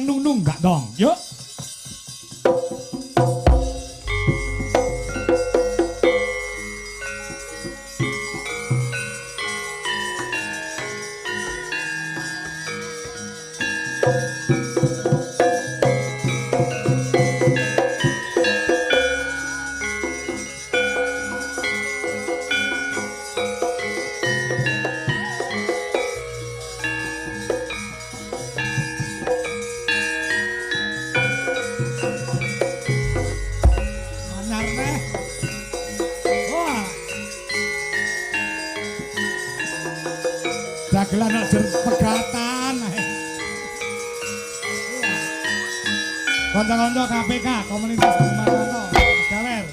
nunggak dong. Yuk. Dagelan aja pegatan. Konco-konco KPK, komunitas Martono, Gawer.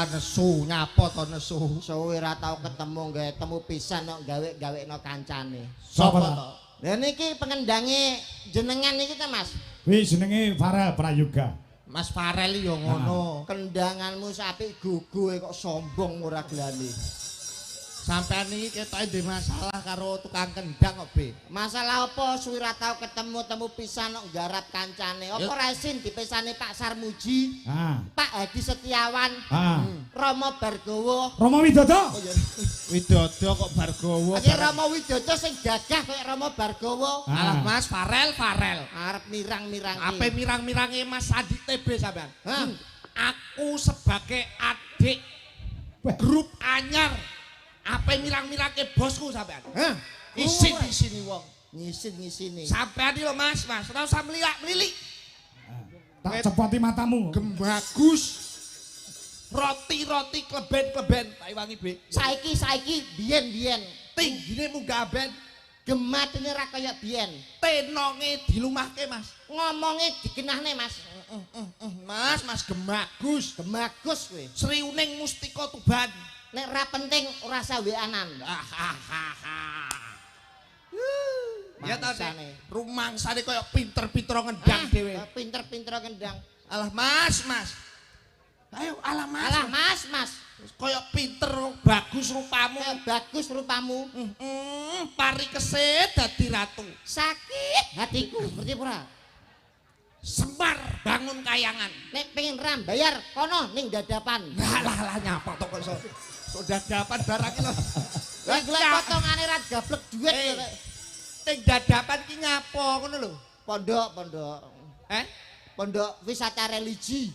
Nesu nyapa to nesu suwe ra tau ketemu gawe temu pisan kok gawe-gawekno kancane. Sapa to? Lah niki pengendange jenengan iki ta Mas. Wih jenenge Farel Prayoga. Mas Farel yo ngono. Kendanganmu sapik gugu kok sombong ora gelane. Sampean iki ketoke ndek masalah karo tukang kendang kok, Be. Masalah apa suwe ra tau ketemu temu pisan kok nggarap kancane. Apa ra isin dipisane Pak Sarmuji? Pak Hadi Setiawan. Rama Bargowo. Rama Widodo. Widodo kok Bargowo. Iki Rama Widodo sing gagah kaya Rama Bargowo. Alah Mas Farel. Arep mirang-mirang. Apa mirang-mirange Mas Adi TB sampean? Aku sebagai adik grup anyar. Apa mirang-mirake bosku sampean? Isin di sini wong. Ngisin-ngisini. Sampean iki lho Mas, ora usah melilik. Tak cepoti matamu. Gembagus. Roti-roti kleben-kleben tak iwangi, Be. Saiki biyen-biyen Tinggine munggah ben, gematene ra kaya biyen. tenonge dilumahke, Mas. Ngomonge digenahne, Mas. Mas Gemagus. Gemagus kowe. Sriuning Mustika Tuban. Nek ra penting ora usah weanan. Ya ta rumangsane kaya pinter-pinter ngendang dhewe. Pinter-pinter ngendang. Alah Mas. Ayo alah Mas. Mas. Kaya pinter bagus rupamu. Bagus rupamu. Pari kesit dadi ratu. Sakit hatiku, ngerti ora? Semar bangun kayangan. Nek pengen ram bayar kono ning dadapan. Lah nyapa to kok iso. Kok dadapan barang iki lho. Lah golek potongane ra gablek dhuwit. Ning dadapan ki nyapa ngono lho. Pondok. Pondok wisata religi.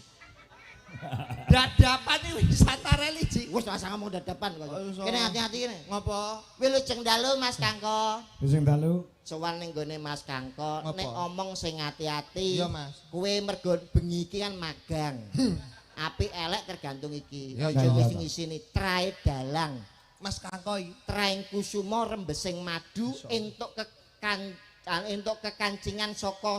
Dadapan iki wisata religi. Wis rasa ngomong dadapan kok. Kene hati-hati kene. Ngopo? Wilujeng dalu Mas Kangko. Sing dalu. Sowan ning gone Mas Kangko, Apa? nek omong sing hati-hati. Iya, Mas. Kowe mergo bengi iki kan magang. Apik elek tergantung iki. Ya, Aja iya, wis Pak. ngisini trae dalang. Mas Kangko iki. Traing kusuma rembesing madu entuk kekancingan saka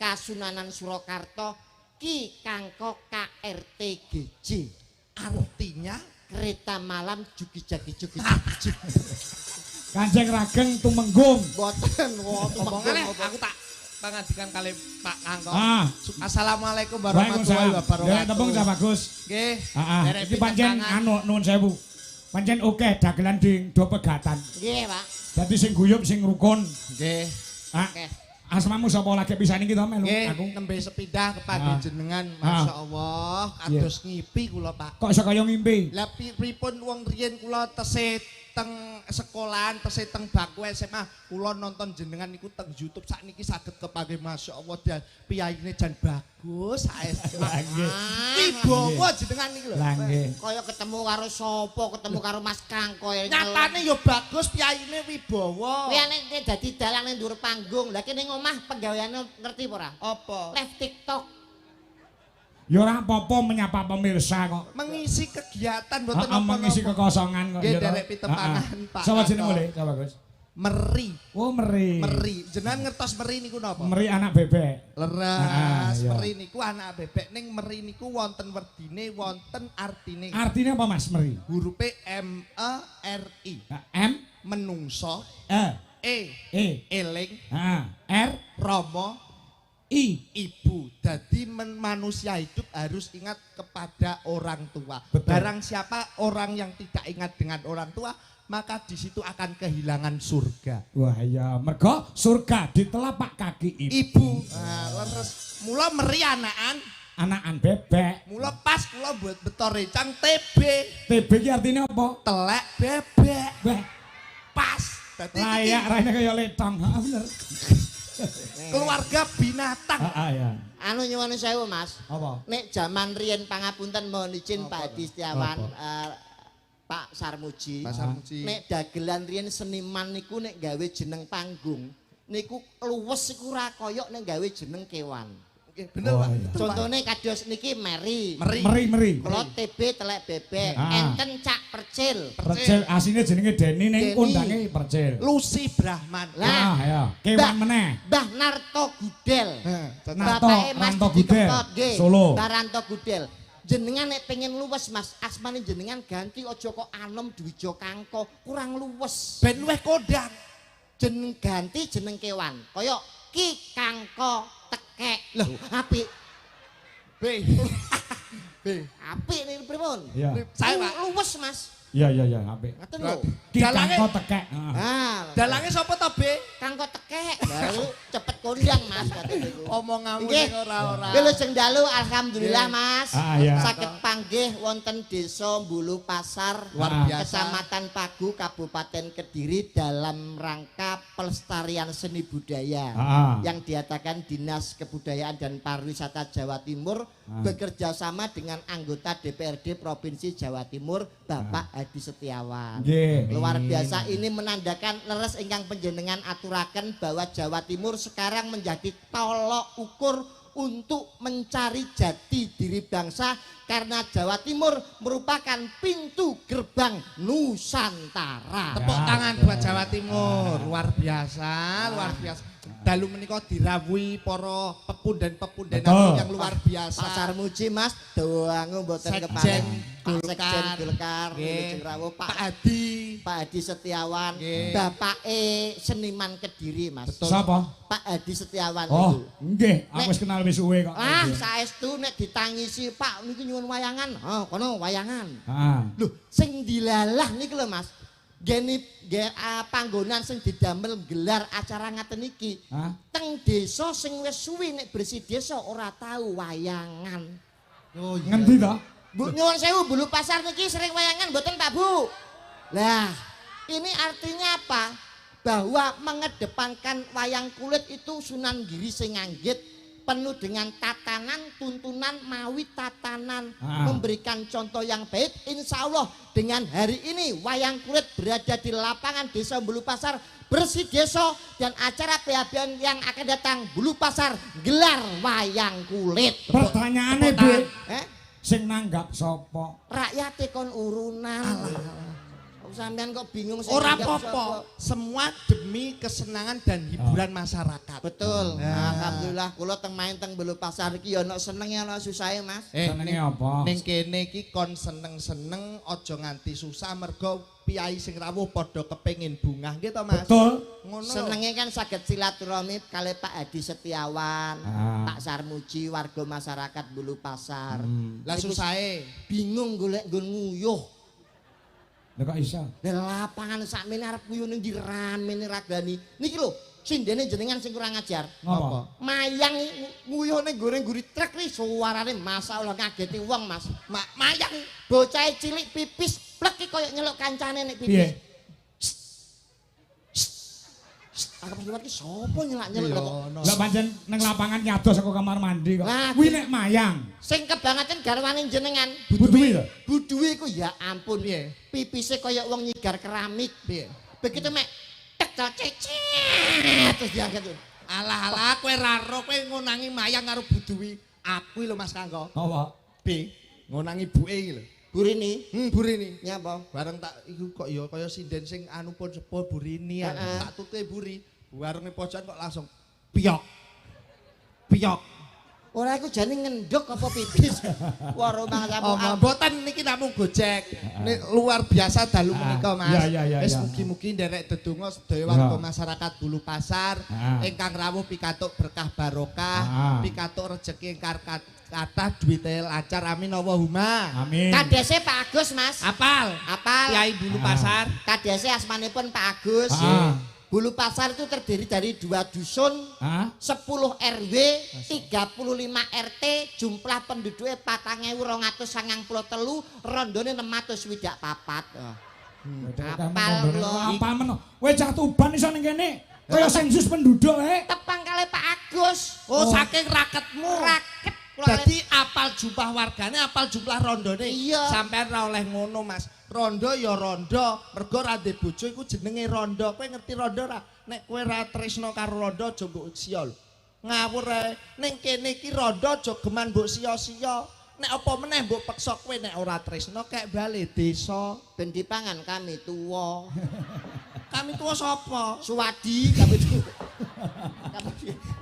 Kasunanan Surakarta Ki Kangko KRTGJ. Artinya Kereta malam jugi-jagi jugi. Kanjeng Rageng Tumenggung. Boten omongane aku tak pangandikan kali Pak Kangko. Assalamualaikum Waalaikumsalam. warahmatullahi Ya wabarakatuh. tepung Cak Bagus. Nggih. Heeh. Iki pancen anu nuwun sewu. Pancen akeh dagelan di do pegatan. Nggih, Pak. Dadi sing guyub sing rukun. Nggih. Oke. Asmamu sapa lagi pisan iki to melu Nggih, aku. nembe sepindah kepada jenengan. Masyaallah, kados ngipi kula, Pak. Kok iso kaya ngimpi? Lah pripun wong riyen kula tesih teng sekolahan, tesih teng bangku SMA, kula nonton jenengan niku teng YouTube sakniki saged kepanggih masyaallah dan piyaine jan bagus saestu. Lah nggih. Wibawa jenengan niki lho. Lah nggih. Kaya ketemu karo sapa, ketemu karo Mas Kangko. Nyatane ya bagus piyaine wibawa. Kuwi nek dadi dalang ning dhuwur panggung. Lah kene omah penggaweane ngerti apa ora? Apa? Live TikTok. Ya ora apa-apa menyapa pemirsa kok. Mengisi kegiatan mboten Heeh, mengisi kekosongan kok Nggih, ya. derek pitepangan, Pak. Sapa jeneng mulih, Cak Bagus? Meri. Oh, Meri. Meri. Jenengan ngertos meri niku napa? Meri anak bebek. Leres, iya. meri niku anak bebek ning meri niku wonten werdine, wonten artine. Artinya apa Mas Meri? Hurufe M E R I. Nah, M Menungso, E E eling, R Rama, I. ibu. Jadi manusia hidup harus ingat kepada orang tua. Betul. Barang siapa orang yang tidak ingat dengan orang tua, maka di situ akan kehilangan surga. Wah ya, mergo surga di telapak kaki ibu. Ibu, leres. Mula meri anakan, Anakan bebek. mula pas kula buat beto recang TB. TB ki artinya apa? Telek bebek. Beh, Pas. Dadi layak iki raine kaya letong. Heeh bener. keluarga binatang. Ya. Anu nyuwun sewu, Mas. Apa? Nek jaman riyen pangapunten mohon izin Pak Adi Setiawan, Pak Sarmuji. Pak Sarmuji. Nek dagelan riyen seniman niku nek gawe jeneng panggung, niku luwes iku ora koyok nek gawe jeneng kewan. Oke, bener, Oh, Pak. iya. Betul, Pak. Contohnya kados niki Meri. Meri. Kalau TB telek bebek, Ah. enten Cak Percil. Percil asine jenenge Deni ning Deni. kondange Percil. Lucy Brahman. Lah. Ya, kewan meneh. Mbah Narto Gudel. Narto, Bapake Mas Ranto Didi Gudel, Kempot, nggih. Solo. Mbah Ranto Gudel. Jenengan nek pengen luwes Mas, asmane jenengan ganti aja kok Anom Dwijo Kangko, kurang luwes. Ben luwih kondang. Jeneng ganti jeneng kewan. Kaya Ki Kangko Tekek. Lho, apik. B. B. Apik niku pripun? Iya. Saya, Pak. Luwes Mas. Iya, apik. Ngoten lho. Ki Dalange- kangko tekek. Heeh. Ah, Dalange sapa to, B? Kangko Tekek. Baru cepet kondang Mas kate niku. Omonganmu Nggih. ning ora-ora. Wilujeng dalu alhamdulillah Mas. Iya. Saged panggih wonten Desa Mbulu Pasar, Luar biasa. Kecamatan Pagu, Kabupaten Kediri dalam rangka pelestarian seni budaya yang diadakan Dinas Kebudayaan dan Pariwisata Jawa Timur bekerja sama dengan anggota DPRD Provinsi Jawa Timur Bapak Hadi Setiawan. Nggih. Luar biasa, ini menandakan leres ingkang panjenengan aturaken bahwa Jawa Timur sekarang menjadi tolok ukur untuk mencari jati diri bangsa karena Jawa Timur merupakan pintu gerbang Nusantara. Tepuk tangan buat Jawa Timur. Luar biasa, luar biasa. Dalu menika dirawuhi para pepunden-pepunden Betul. yang luar biasa. Pak Sarmuji Mas, doangu mboten Sekjen kepareng. Pak Golkar. Sekjen Golkar, Nggih. Wilujeng rawuh Pak Pak Adi. Pak Hadi Setiawan, Nggih. bapake seniman Kediri Mas. Betul. Sapa? Pak Hadi Setiawan Oh, niku. nggih, aku Nek- wis kenal wis suwe kok. Ah, saestu nek ditangisi Pak niku nyuwun wayangan. Oh, kono wayangan. Heeh. Lho, sing dilalah niku lho Mas. Geni panggonan sing didamel gelar acara ngaten iki. Hah? Teng desa sing wis suwi nek bersih desa ora tahu wayangan. Oh Ngendi to? Bu nyuwun sewu Bulu Pasar niki sering wayangan mboten Pak Bu? Lah, ini artinya apa? Bahwa mengedepankan wayang kulit itu Sunan Giri sing nganggit penuh dengan tatanan, tuntunan, mawi tatanan, memberikan contoh yang baik. Insya Allah dengan hari ini wayang kulit berada di lapangan Desa Bulu Pasar, bersih desa, dan acara PHBN yang akan datang Bulu Pasar gelar wayang kulit. Pertanyaannya Bu, sing nanggap sapa? Rakyate kon urunan. Sampean kok bingung sing Ora nanggap apa-apa, sapa? semua demi kesenangan dan hiburan masyarakat. Betul. Alhamdulillah kula teng main teng Bulu Pasar iki ya ana senenge ana susahe, Mas. Senenge apa? Ning kene iki kon seneng-seneng aja nganti susah mergo piyai sing rawuh padha kepengin bungah nggih to Mas. Betul. Ngono. Senenge kan saged silaturahmi kali Pak Hadi Setiawan, Pak Sarmuji, warga masyarakat Bulu Pasar. Lah susahe bingung golek nggon nguyuh. Lah kok iso? Lah lapangan sakmene arep nguyuh ning ndi ramene ragani. Niki lho, sindene jenengan sing kurang ajar. Ngapa? Mayang nguyuh ning goreng guri trek iki suarane masyaallah ngageti wong, Mas. Mayang bocah cilik pipis plek iki koyo nyeluk kancane nek pipis. Piye? Aku pas iki sapa nyelak-nyeluk kok. Lah pancen nang lapangan nyados saka kamar mandi kok. Lah, Kuwi nek mayang. Sing kebangetan garwane jenengan. Buduwi to? Buduwi ku ya ampun Piye? pipise kaya wong nyigar keramik. Piye? Begitu mek tek cecet terus diangkat. Alah kowe ra ro kowe ngonangi mayang karo buduwi. Aku lho Mas Kangko. Apa? B ngonangi buke iki lho. Burini Burini. nyapa? Bareng tak iku kok ya kaya sinden sing anu pun sepo Burini ya. Tak tutuke buri. Bareng pojokan kok langsung piyok. Piyok. Ora iku jane ngendhok apa pipis. Wah rumah Oh, mboten niki namung Gojek. Nek luar biasa dalu menika, Mas. Wis mugi-mugi nderek dedonga sedaya warga masyarakat Bulu Pasar ingkang rawuh pikatuk berkah barokah, pikatuk rejeki ingkang kathah duwite lancar. Amin Allahumma. Amin. Kadese Pak Agus, Mas. Apal. Apal. Kiai Bulu Pasar. Kadese asmanipun Pak Agus. Bulu Pasar itu terdiri dari 2 dusun, 10 RW, 35 RT, jumlah penduduknya 4.293, rondone 624. Apal lho. Apal meno. Kowe cah Tuban iso ning kene. Kaya sensus penduduk Tepang kali Pak Agus. Oh, saking raketmu. Raket. Jadi apal jumlah wargane, apal jumlah rondone. Iya. Sampeyan ra oleh ngono, Mas. Rondo ya rondo, mergo ra ndek bojo iku jenenge rondo. Kowe ngerti rondo ra? Nek kowe ra tresno karo rondo aja mbok sia lho. Ngawur ae. Ning kene iki rondo aja geman mbok sia-sia. Nek apa meneh mbok peksa kowe nek ora tresno kek bali desa. Ben dipangan kami tuwa. Kami tuwa sapa? Suwadi kami tuwa.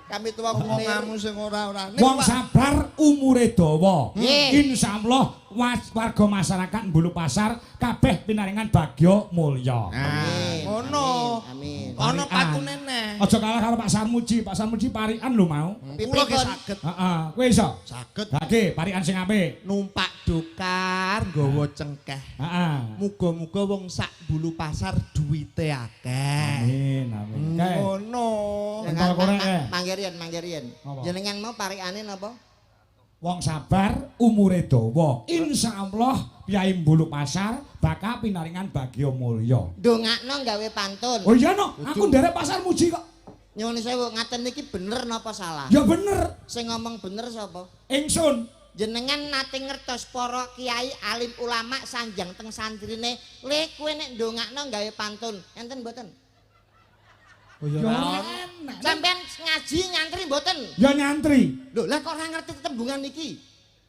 Kami tuwa Ngomonganmu sing ora-ora. Wong sabar umure dawa. Nggih. Insyaallah warga masyarakat Bulu Pasar kabeh pinaringan bagya mulya. Amin. Ngono. Amin. Ono patune neh. Aja kalah karo Pak Sarmuji. Pak Sarmuji parikan lho mau. Kula ge saged. Heeh, kowe iso? Saged. Oke, parikan sing apik. Numpak dokar nggawa cengkeh. Heeh. Muga-muga wong sak Bulu Pasar duwite akeh. Amin, amin. Kae. Ngono. Entol korek Manggerian. Apa? Jenengan mau parikane napa? Wong sabar umure dawa. Insyaallah Kyai Bulu Pasar bakal pinaringan bagya mulya. Ndongakno gawe pantun. Oh iya no, aku nderek Pak Sarmuji kok. Nyuwun sewu, ngaten niki bener napa salah? Ya bener. Sing ngomong bener sapa? Ingsun. Jenengan nate ngertos para kiai alim ulama sanjang teng santrine, "Le kowe nek ndongakno gawe pantun." Enten mboten? Oh ya enak. Sampeyan ngaji nyantri mboten? Ya nyantri. Lho, lah kok ora ngerti tembungan iki?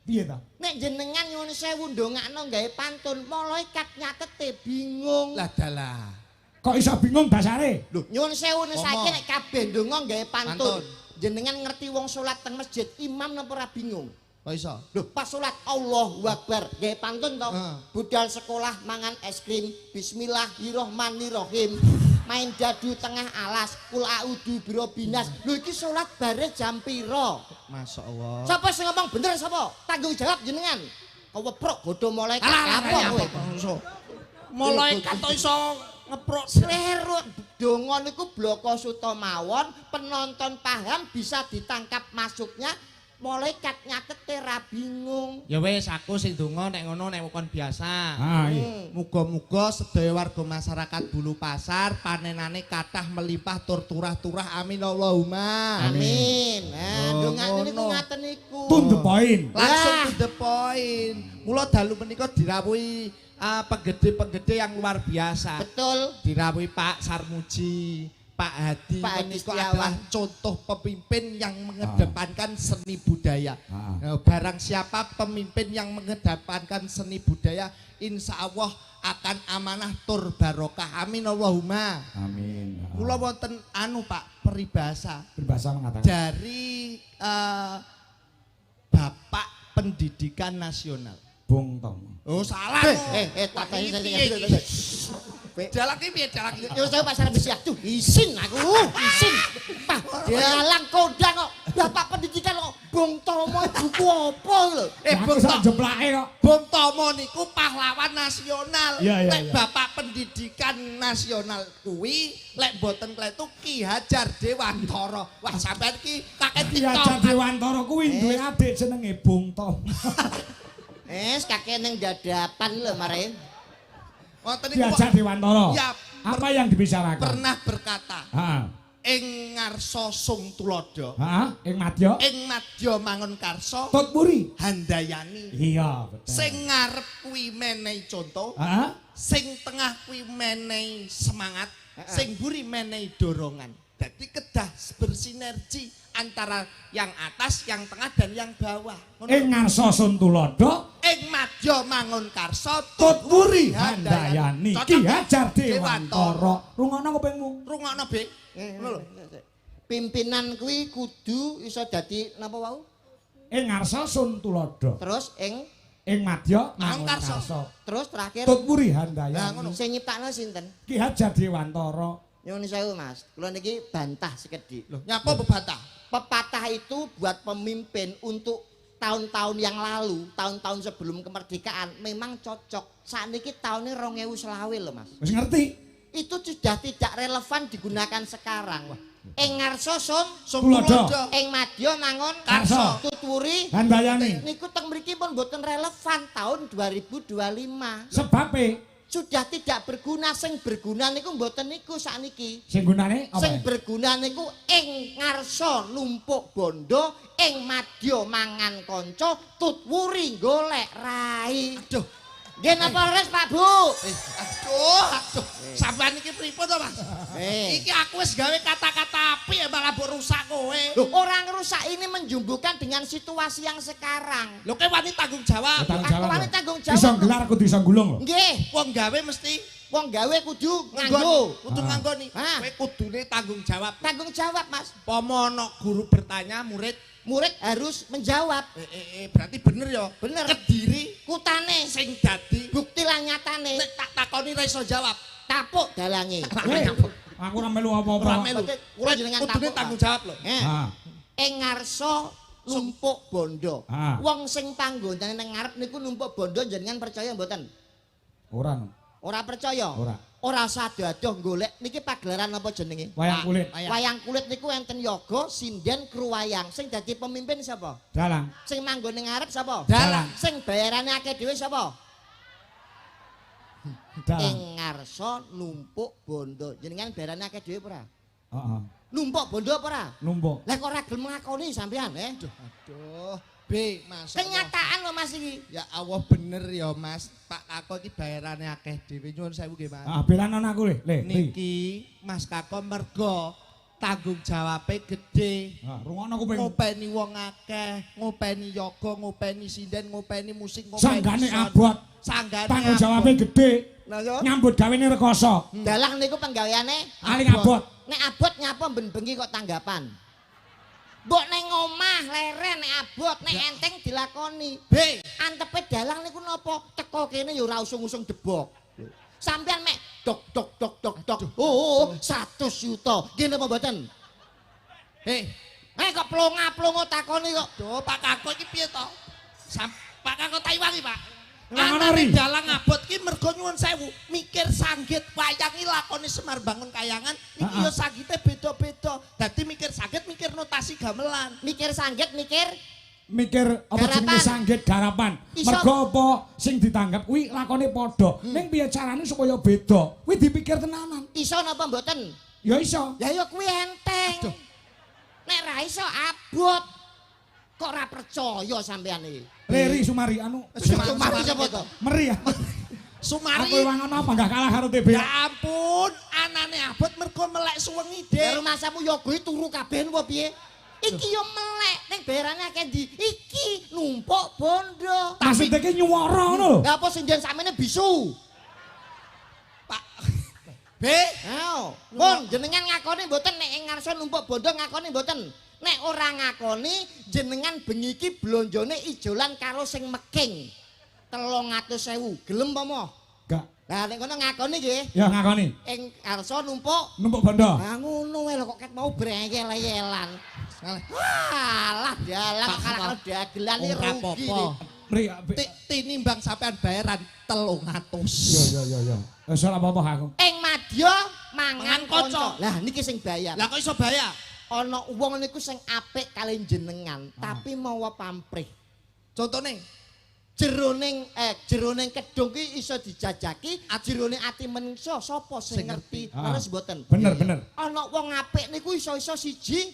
Piye ta? Nek jenengan nyuwun sewu ndongakno gawe pantun, malaikat nyatete bingung. Lah dalah. Kok iso bingung dasare? Lho, nyuwun sewu saiki nek kabeh ndonga gawe Pantun. pantun. Jenengan ngerti wong salat teng masjid, imam napa ora bingung? Kok iso? Lho, pas salat Allahu Akbar, gawe pantun to. Budal sekolah mangan es krim, bismillahirrahmanirrahim. Main dadu tengah alas, kul a'udzu birabbinas. Lho iki salat bare jam pira? Masyaallah. Sapa sing ngomong bener sapa? Tanggung jawab jenengan. Keweprok godho malaikat Alah, apa kowe? Malaikat kok iso ngeprok Slero donga niku bloko suta mawon, penonton paham bisa ditangkap masuknya. malaikat nyatete ra bingung. Ya wis aku sing donga nek ngono nek kon biasa. Iya. Muga-muga sedaya warga masyarakat Bulu Pasar panenane kathah melimpah tur turah-turah amin Allahumma. Amin. Nah, Oh, ndongane niku ngono. ngaten niku. To the point. Langsung to the point. Mula dalu menika dirawuhi penggede-penggede yang luar biasa. Betul. Dirawuhi Pak Sarmuji, Pak Hadi, Pak Hadi menika Setiawan. adalah contoh pemimpin yang mengedepankan seni budaya. Ah. Barang siapa pemimpin yang mengedepankan seni budaya, insya Allah akan amanah tur barokah. Amin Allahumma. Amin. Kula wonten anu Pak peribahasa Berbahasa mengatakan. dari Bapak Pendidikan Nasional. Bung Tom. Oh salah. Tak tanya Jalak iki piye jalak iki? yo saya pasar besi aduh isin aku isin Pak dalang kondang kok Bapak Pendidikan kok Bung Tomo buku apa lho Aku sak jeplake kok. Bung Tomo niku pahlawan nasional. Iya, iya, Lek iya. Bapak Pendidikan Nasional kuwi lek mboten kletu Ki Hajar Dewantara. Wah sampean iki kakek Ki Hajar ditongkat. Dewantara kuwi duwe adik jenenge Bung Tom. kakek ning dadapan lho mare Wonten Ki niku Hajar Dewantara. ya Apa yang dibicarakan? pernah berkata Heeh. ing ngarsa sung tulodo Heeh, ing madya. ing madya mangun karsa Tut Puri. handayani. Iya, betul. Sing ngarep kuwi menehi contoh, Heeh. sing tengah kuwi menehi semangat, sing buri menehi dorongan. Jadi kedah bersinergi antara yang atas, yang tengah dan yang bawah. Ngono. Ing ngarsa sun tulodo, Ing madya mangun karsa Tut Puri handayani. Cocok. Ki Hajar Dewantara. Rungokno kupingmu. Rungokno Be. Ngono lho. pimpinan kuwi kudu iso dadi napa wau Ing ngarsa sun tulodo. terus ing Madya Mangun mangun karsa. karsa. terus terakhir Tut Puri Nah, handayani. ngono. sing nyiptakno sinten Ki Hajar Dewantara. nyuwun sewu Mas kula niki bantah sekedhik Loh, nyapa bebantah? pepatah itu buat pemimpin untuk tahun-tahun yang lalu, tahun-tahun sebelum kemerdekaan memang cocok. Saat ini tahunnya 2020 loh Mas. Wis ngerti? Itu sudah tidak relevan digunakan sekarang. Ing ngarsa sun, Tulodo. ing madya mangun Karsa. tuturi Handayani. niku teng mriki pun mboten relevan tahun 2025. Sebabe Sudah tidak berguna, sing berguna niku mboten niku sakniki. sing gunane apa? Sing berguna niku ing ngarsa numpuk bondo, ing madya mangan kanca, tutwuri golek rai. Aduh. Nggih napa res Pak Bu? Aduh. Sampean iki pripun to, Mas? Eh. Iki aku wis gawe kata-kata apik malah mbok rusak kowe. Loh, orang rusak ini menjumbuhkan dengan situasi yang sekarang. Lho kowe wani tanggung jawab. Tanggung Aku jawab. wani lho. tanggung Iso jawab. gelar kudu iso gulung lho. Nggih, Wong gawe mesti wong gawe kudu nganggo. kudu nganggo ni. Ah. Kowe kudune tanggung jawab. Tanggung jawab, Mas. Pomo ana guru bertanya murid Murid harus menjawab. berarti bener ya. Bener. Kediri Kutane sing dadi bukti lan nyatane nek tak takoni ra iso jawab. tapuk dalange. Hei, aku ora melu Ora apa-apa. melu. Kula jenengan Kudune tapuk, tanggung Pak. jawab lho. Ah. Ing ngarsa numpuk bondo. Ah. Wong sing panggonane nang ngarep niku numpuk bondo jenengan percaya mboten? Ora no. Ora percaya? Ora. Ora sadoh golek niki pagelaran apa jenenge? Wayang kulit. Wayang kulit niku enten yoga, sinden, kru wayang. Sing dadi pemimpin sapa? Dalang. Sing manggon ning ngarep sapa? Dalang. Sing bayarane akeh dhewe sapa? Dalang. Ing ngarsa numpuk bondo. Jenengan bayarane akeh dhewe ora? Heeh. Numpuk bondo apa ora? Numpuk. Lah kok ora gelem ngakoni sampean, Aduh. B, Mas. Kenyataan lho Mas iki. Ya Allah bener ya Mas. Pak Kako iki bayarane akeh dhewe nyuwun sewu nggih Mas. Ah, belan anakku le. Le. Niki Mas Kako mergo tanggung jawabe gede. Ah, rungokno kuping. Ngopeni wong akeh, ngopeni yoga, ngopeni sinden, ngopeni musik, ngopeni Sanggane sound. abot. Sanggane Tanggung abot. jawabnya gede. Lah yo. Nyambut gawene rekoso. Dalang niku penggaweane Aling abot. nek abot nyapa ben bengi kok tanggapan. Mbok ning omah leren nek abot, nek enteng dilakoni. B. Antepe dalang niku napa? Teko kene ya ora usung-usung debok. Sampeyan mek dok dok dok dok dok. Oh, 100 juta. Nggih napa mboten? Hei, Kok plonga-plongo takoni kok. Duh, Pak Kako iki piye to? Pak Kako Taiwan iki, Pak. Ngono, Anane Ri. dalang abot ki mergo nyuwun sewu, mikir sanggit wayang iki lakoni Semar Bangun Kayangan, iki Heeh. yo sanggite beda-beda. Dadi mikir sanggit, mikir notasi gamelan. Mikir sanggit, mikir mikir apa jenenge sanggit garapan. Mergo apa sing ditanggap kuwi lakone padha. Ning piye carane supaya beda? Kuwi dipikir tenanan. Iso napa mboten? Ya iso. Ya ya kuwi enteng. Nek ra iso abot. Kok ora percaya sampean iki? Leri Sumari anu. Sumari sapa to? Meri. Sumari. Aku wangono apa enggak kalah karo TB. Ya ampun, anane abot mergo melek suwengi, Dik. Ya rumasamu ya kuwi turu kabeh apa piye? Iki yo melek ning bayarane akeh ndi? Iki numpuk bondo. Maksudnya ki nyuwara ngono lho. Lah apa sing den samene bisu? Pak. B. Ayo, pun jenengan ngakoni mboten nek ing ngarsa numpuk bondo ngakoni mboten? Nek ora ngakoni jenengan bengi iki blonjone ijolan karo sing meking. 300.000. Gelem apa mo? Enggak. Lah nek kono ngakoni nggih. Ya ngakoni. Ing ngarsa numpuk bondo. Ah ngono wae lho kok ket mau brengel-yelan. Alah dalam karo dagelan iki rugi. Meri Tinimbang sampean bayaran 300. Ya. Wis ora apa-apa aku. Ing madya mangan kanca. kanca. Lah niki sing bayar. Lah kok iso bayar? Ana wong niku sing apik kali jenengan, tapi mawa pamrih. Contone jeroning kedung ki iso dijajaki, jerone ati menungso sapa sing ngerti. Terus mboten. Bener. Ana wong apik niku iso-iso siji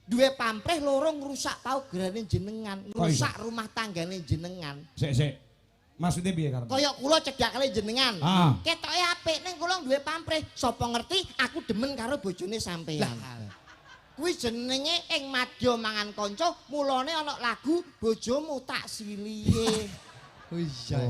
duwe pamrih, loro ngrusak paugerane jenengan, ngrusak rumah tanggane jenengan. Sik. Maksudnya piye karo? Kaya kula cedhak kali jenengan. Ketoke apik ning kula duwe pamrih, sapa ngerti aku demen karo bojone sampeyan. Kuwi jenenge ing madya mangan kanca, mulane ana lagu bojomu tak silihe. Oh iya.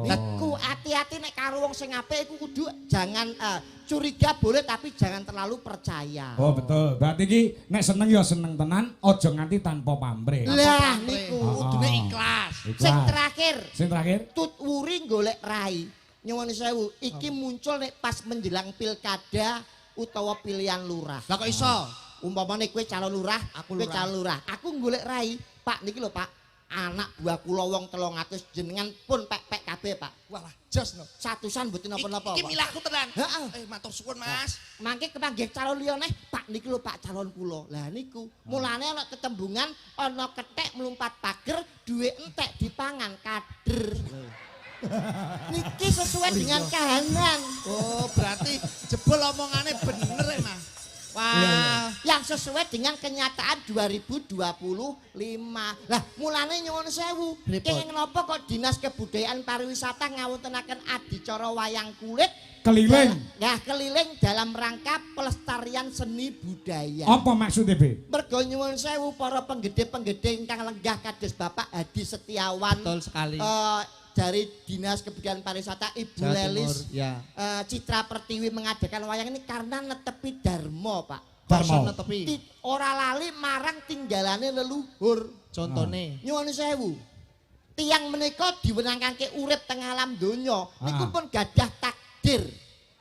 Niku hati-hati nek karo wong sing apik iku kudu jangan curiga boleh tapi jangan terlalu percaya. Oh betul. Berarti iki nek seneng ya seneng tenan, aja nganti tanpa pamrih. Lah niku kudune ikhlas. Sing terakhir. Sing terakhir Tut wuri golek rai. Nyuwun sewu, iki muncul nek pas menjelang pilkada utawa pilihan lurah. Lah kok iso? Umpamane kowe calon lurah, kowe calon lurah. Aku golek rai. Pak niki lho Pak. Anak buah kula wong 300 jenengan pun pek-pek kabeh Pak. Walah, jos no. Satusan mboten napa-napa. Iki milahku tenan. Heeh. Matur suwun Mas. Mangke kepanggih calon liyane, Pak niki lho Pak calon kula. Lah niku, mulane ana ketembungan, ana kethek mlumpat pager, duwe entek dipangan kader. Niki sesuai dengan kahanan. Oh, berarti jebol omongane bener ya, Mas. Wah, yang sesuai dengan kenyataan 2025. Lah, mulane nyuwun sewu. Kenging napa kok Dinas Kebudayaan Pariwisata ngawontenaken adicara wayang kulit keliling. Nah, keliling dalam rangka pelestarian seni budaya. Apa maksudnya, Be? Mergo nyuwun sewu para penggede-penggede ingkang lenggah kados Bapak Hadi Setiawan. betul sekali. Dari Dinas Kebudayaan Pariwisata Ibu Jawa Lelis Timur, ya. Citra Pertiwi mengadakan wayang ini karena netepi Darmo Pak. Darmo. Netepi. Ora lali marang tinggalane leluhur. Contone. Nyuwun sewu. Tiang menika diwenangake urip teng alam donya niku pun gadah takdir.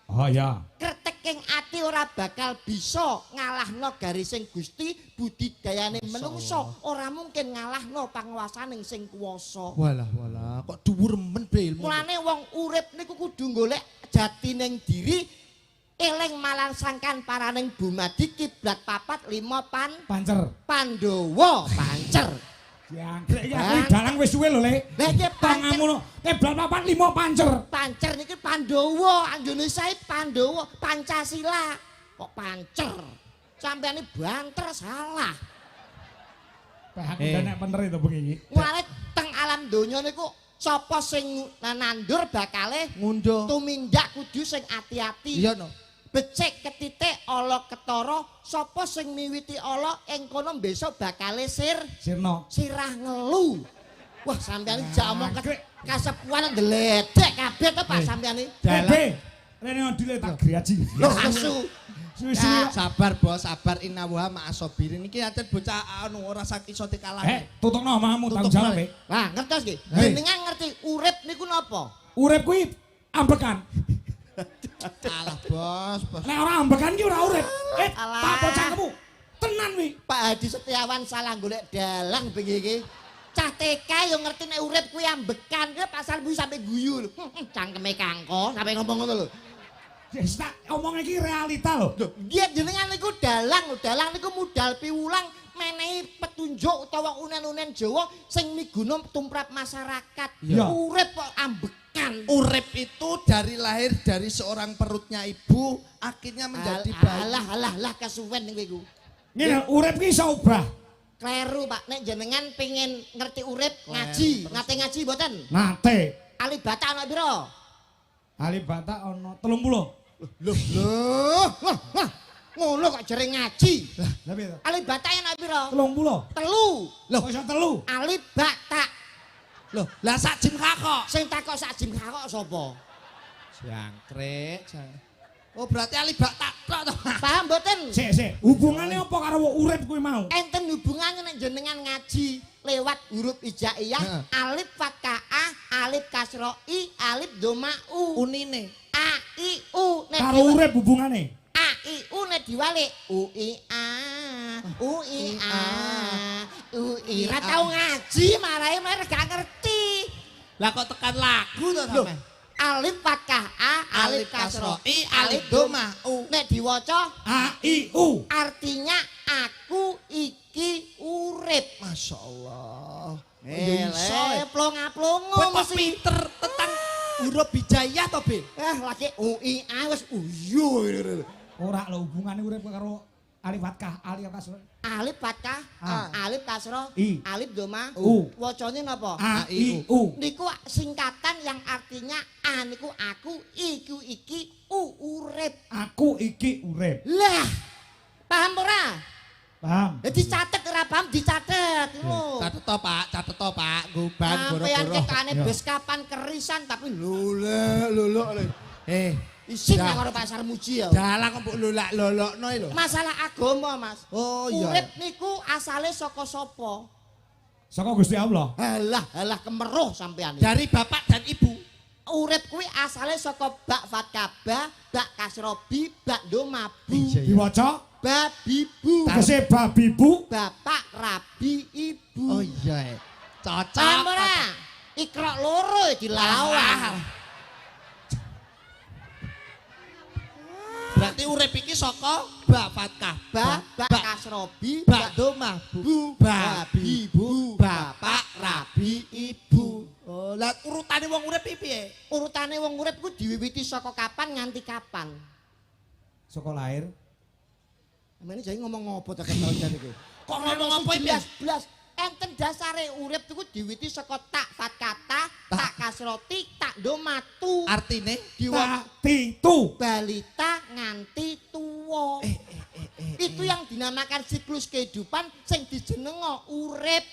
Oh ya. Kreteking ati ora bakal bisa ngalahno garising Gusti, budidayane menungso ora mungkin ngalahno panguwasaning sing kuwasa. Walah, kok dhuwur men Be ilmu. Mulane wong urip niku kudu golek jatining diri, eling malangsangkan paraning bumadi kiblat 4 5 Pancer. Pandhawa pancer. Jangkrik iki aku dalang wis suwe lho, Lek. Lah iki Tangamu kiblat 4 5 pancer. Pancer niki Pandhawa, Indonesia Pandhawa, Pancasila. Kok pancer? Sampeyan banter salah. Pak aku nek bener itu bengi iki. Mulane teng alam donya niku sapa sing nandur bakale Ngunduh. tumindak kudu sing ati-ati. Iya no. Becik ketitik ala ketara, sapa sing miwiti ala ing kono besok bakale Sirna. sirah ngelu. Wah sampeyan jak omong kasepuan ndeledek kabeh to Pak sampeyan iki. Be. Rene odile tak griaji. Lho asu. Suwi-suwi. Sabar Bos, sabar inna wa ma'asobirin. Iki ancen bocah anu ora sak iso dikalahke. Tutungno omamu tanggung jawab, Le. Lah ngertos nggih. Hei. Jenengan ngerti urip niku napa? Urip kuwi ambekan. Alah Bos. Nek ora ambekan ki ora urip. Alah. Pak bocah kamu. Tenan wi. Pak Hadi Setiawan salah golek dalang bengi iki. Cah TK yo ngerti nek urip kuwi ambekan, kuwi pasal bu sampe guyu lho. Cangkeme kangko sampe ngomong ngono lho. Wis tak omong iki realita lho. Dia jenengan niku dalang niku modal piwulang menehi petunjuk utawa unen-unen Jawa sing miguna tumrap masyarakat. Ya. Urip kok ambekan. Urip itu dari lahir dari seorang perutnya ibu akhirnya menjadi bayi. Alah kesuwen kowe iku. Ngene urip ki iso obah. Kleru Pak, nek jenengan pengen ngerti urip ngaji, ngate ngaji mboten? Nate. Alibata ana pira? Alibata ana 30. Loh. Ngono kok jere ngaji. Lah piye to? Alibata ana pira? 30. Telu. Kok iso telu? Alibata. Loh, lah sak jim kakok. Sing takok sak jim kakok sapa? Jangkrik. Oh, berarti alibata tok to. Paham mboten? Sik. Hubungane apa karo urip kuwi mau? Enten hubungannya nek jenengan ngaji lewat huruf hijaiyah, alif fathah, alif kasro i, alif doma u. Unine. A I U nek Karo urip hubungane. A I U nek diwalik U I A U I A U I. Ra tau ngaji marahe gak ngerti. Lah kok tekan lagu to sampe? Alif fathah A, alif kasro I, alif doma u. Nek diwaca A I U. artinya aku iki urip. Masya Allah. Plonga-plongo Kowe kok mesti. pinter tentang huruf hijaiyah to, Be? Lagi UI wis uyu. Ora lho hubungane urip karo alif fathah, alif kasro. Alif fathah, alif kasro, I. alif doma, U. wacane napa? A I U. Niku singkatan yang artinya A niku aku, iku iki, U urip. Aku iki urip. Lah, paham ora? Paham? Dicatet ora paham dicatet. Ngono. Catet to, Pak. Guban Sampeyan boro-boro. ketane Ya. bes kapan kerisan tapi isin Dah. nang karo pasar muji ya. Dalang kok mbok lolak-lolokno lho. Masalah agama, Mas. Oh iya. Urip niku asale saka sapa? Saka Gusti Allah. Halah kemeruh sampean. Dari bapak dan ibu. Urip kuwi asale saka bak fatkabah, bak kasrobi, bak domabu. Diwaca Babibu. tegese babibu. Bapak rabi ibu. Oh iya. Cocok. Paham ora? Ikra loro dilawan. Berarti urip iki saka bak fatkah, Bak kasrobi, bak domah, bu, babi, bu, bapak, rabi, ibu. Oh, lah urutane wong urip iki piye? Urutane wong urip ku diwiwiti saka kapan nganti kapan? Saka lahir. Amene jane ngomong apa ta kedalan iki? Kok ngomong apa iki? Blas. Enten dasare urip iku diwiwiti saka tak fatkata, tak kasroti, tak domatu. Artine Titu. Balita nganti tuwa. Itu yang dinamakan siklus kehidupan sing dijenengo urip.